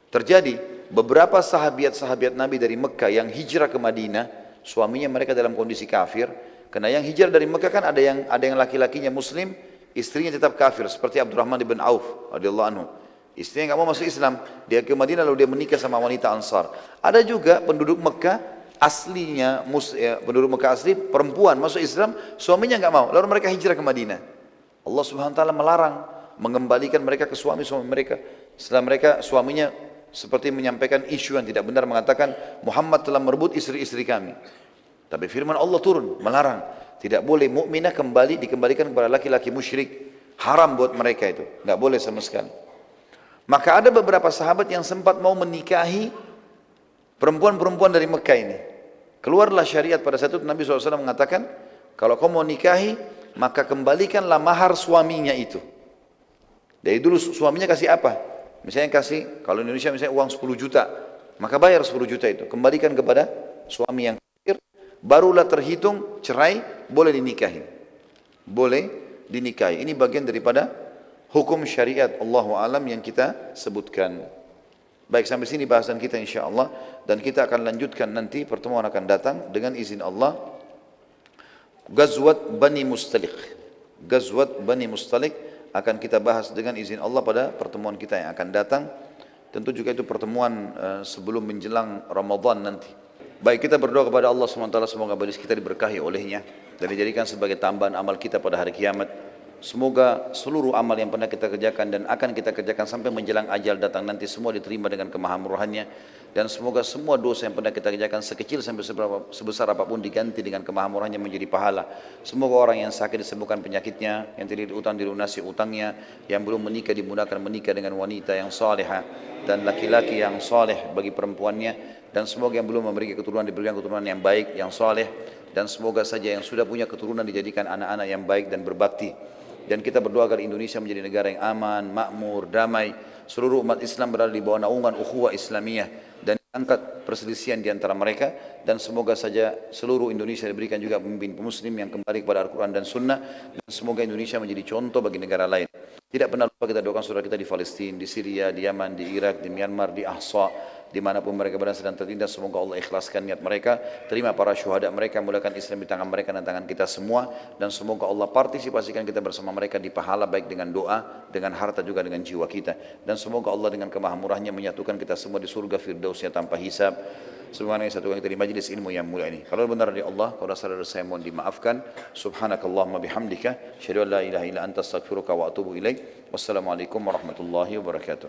Terjadi beberapa sahabiat-sahabiat Nabi dari Mekah yang hijrah ke Madinah, suaminya mereka dalam kondisi kafir. Karena yang hijrah dari Mekah kan ada yang laki-lakinya muslim, istrinya tetap kafir, seperti Abdurrahman bin Auf radhiyallahu anhu. Istrinya nggak mau masuk Islam, dia ke Madinah lalu dia menikah sama wanita Ansar. Ada juga penduduk Mekah aslinya, penduduk Mekah asli perempuan masuk Islam, suaminya nggak mau, lalu mereka hijrah ke Madinah. Allah Subhanahu wa taala melarang mengembalikan mereka ke suami-suami mereka. Setelah mereka suaminya seperti menyampaikan isu yang tidak benar, mengatakan Muhammad telah merebut istri-istri kami. Tapi firman Allah turun melarang, tidak boleh mukminah dikembalikan kepada laki-laki musyrik, haram buat mereka itu, nggak boleh sama sekali. Maka ada beberapa sahabat yang sempat mau menikahi perempuan-perempuan dari Mekah ini. Keluarlah syariat pada saat itu, Nabi SAW mengatakan, kalau kau mau nikahi, maka kembalikanlah mahar suaminya itu. Dari dulu suaminya kasih apa? Misalnya kasih, kalau Indonesia misalnya uang 10 juta, maka bayar 10 juta itu, kembalikan kepada suami yang kafir, barulah terhitung cerai, boleh dinikahi. Boleh dinikahi. Ini bagian daripada hukum syariat Allahu alam yang kita sebutkan. Baik, sampai sini bahasan kita insyaAllah, dan kita akan lanjutkan nanti, pertemuan akan datang dengan izin Allah, Ghazwat Bani Mustaliq. Ghazwat Bani Mustaliq akan kita bahas dengan izin Allah pada pertemuan kita yang akan datang. Tentu juga itu pertemuan sebelum menjelang Ramadan nanti. Baik, kita berdoa kepada Allah SWT, semoga majlis kita diberkahi olehnya dan dijadikan sebagai tambahan amal kita pada hari kiamat. Semoga seluruh amal yang pernah kita kerjakan dan akan kita kerjakan sampai menjelang ajal datang nanti semua diterima dengan kemahamurahannya, dan semoga semua dosa yang pernah kita kerjakan sekecil sampai sebesar apapun diganti dengan kemahamurahannya menjadi pahala. Semoga orang yang sakit disembuhkan penyakitnya, yang tidak utang dilunasi utangnya, yang belum menikah dimudahkan menikah dengan wanita yang salihah dan laki-laki yang saleh bagi perempuannya, dan semoga yang belum memiliki keturunan diberikan keturunan yang baik, yang saleh, dan semoga saja yang sudah punya keturunan dijadikan anak-anak yang baik dan berbakti. Dan kita berdoa agar Indonesia menjadi negara yang aman, makmur, damai. Seluruh umat Islam berada di bawah naungan ukhuwah Islamiyah dan angkat perselisihan di antara mereka. Dan semoga saja seluruh Indonesia diberikan juga pemimpin muslim yang kembali kepada Al-Quran dan Sunnah. Dan semoga Indonesia menjadi contoh bagi negara lain. Tidak pernah lupa kita doakan saudara kita di Palestina, di Syria, di Yaman, di Irak, di Myanmar, di Ahsa, dimanapun mereka berada sedang tertindas. Semoga Allah ikhlaskan niat mereka, terima para syuhada mereka, mulakan Islam di tangan mereka dan tangan kita semua, dan semoga Allah partisipasikan kita bersama mereka di pahala, baik dengan doa, dengan harta, juga dengan jiwa kita. Dan semoga Allah dengan kemahamurahnya menyatukan kita semua di surga firdausnya tanpa hisab. Subhanallah, satu kita di majlis ilmu yang mulia ini. Kalau benar dari Allah, kalau salah dari saya mohon dimaafkan. Subhanakallahumma bihamdika, asyhadu an la ilaha illa anta astaghfiruka wa atubu ilaik. Wassalamualaikum warahmatullahi wabarakatuh.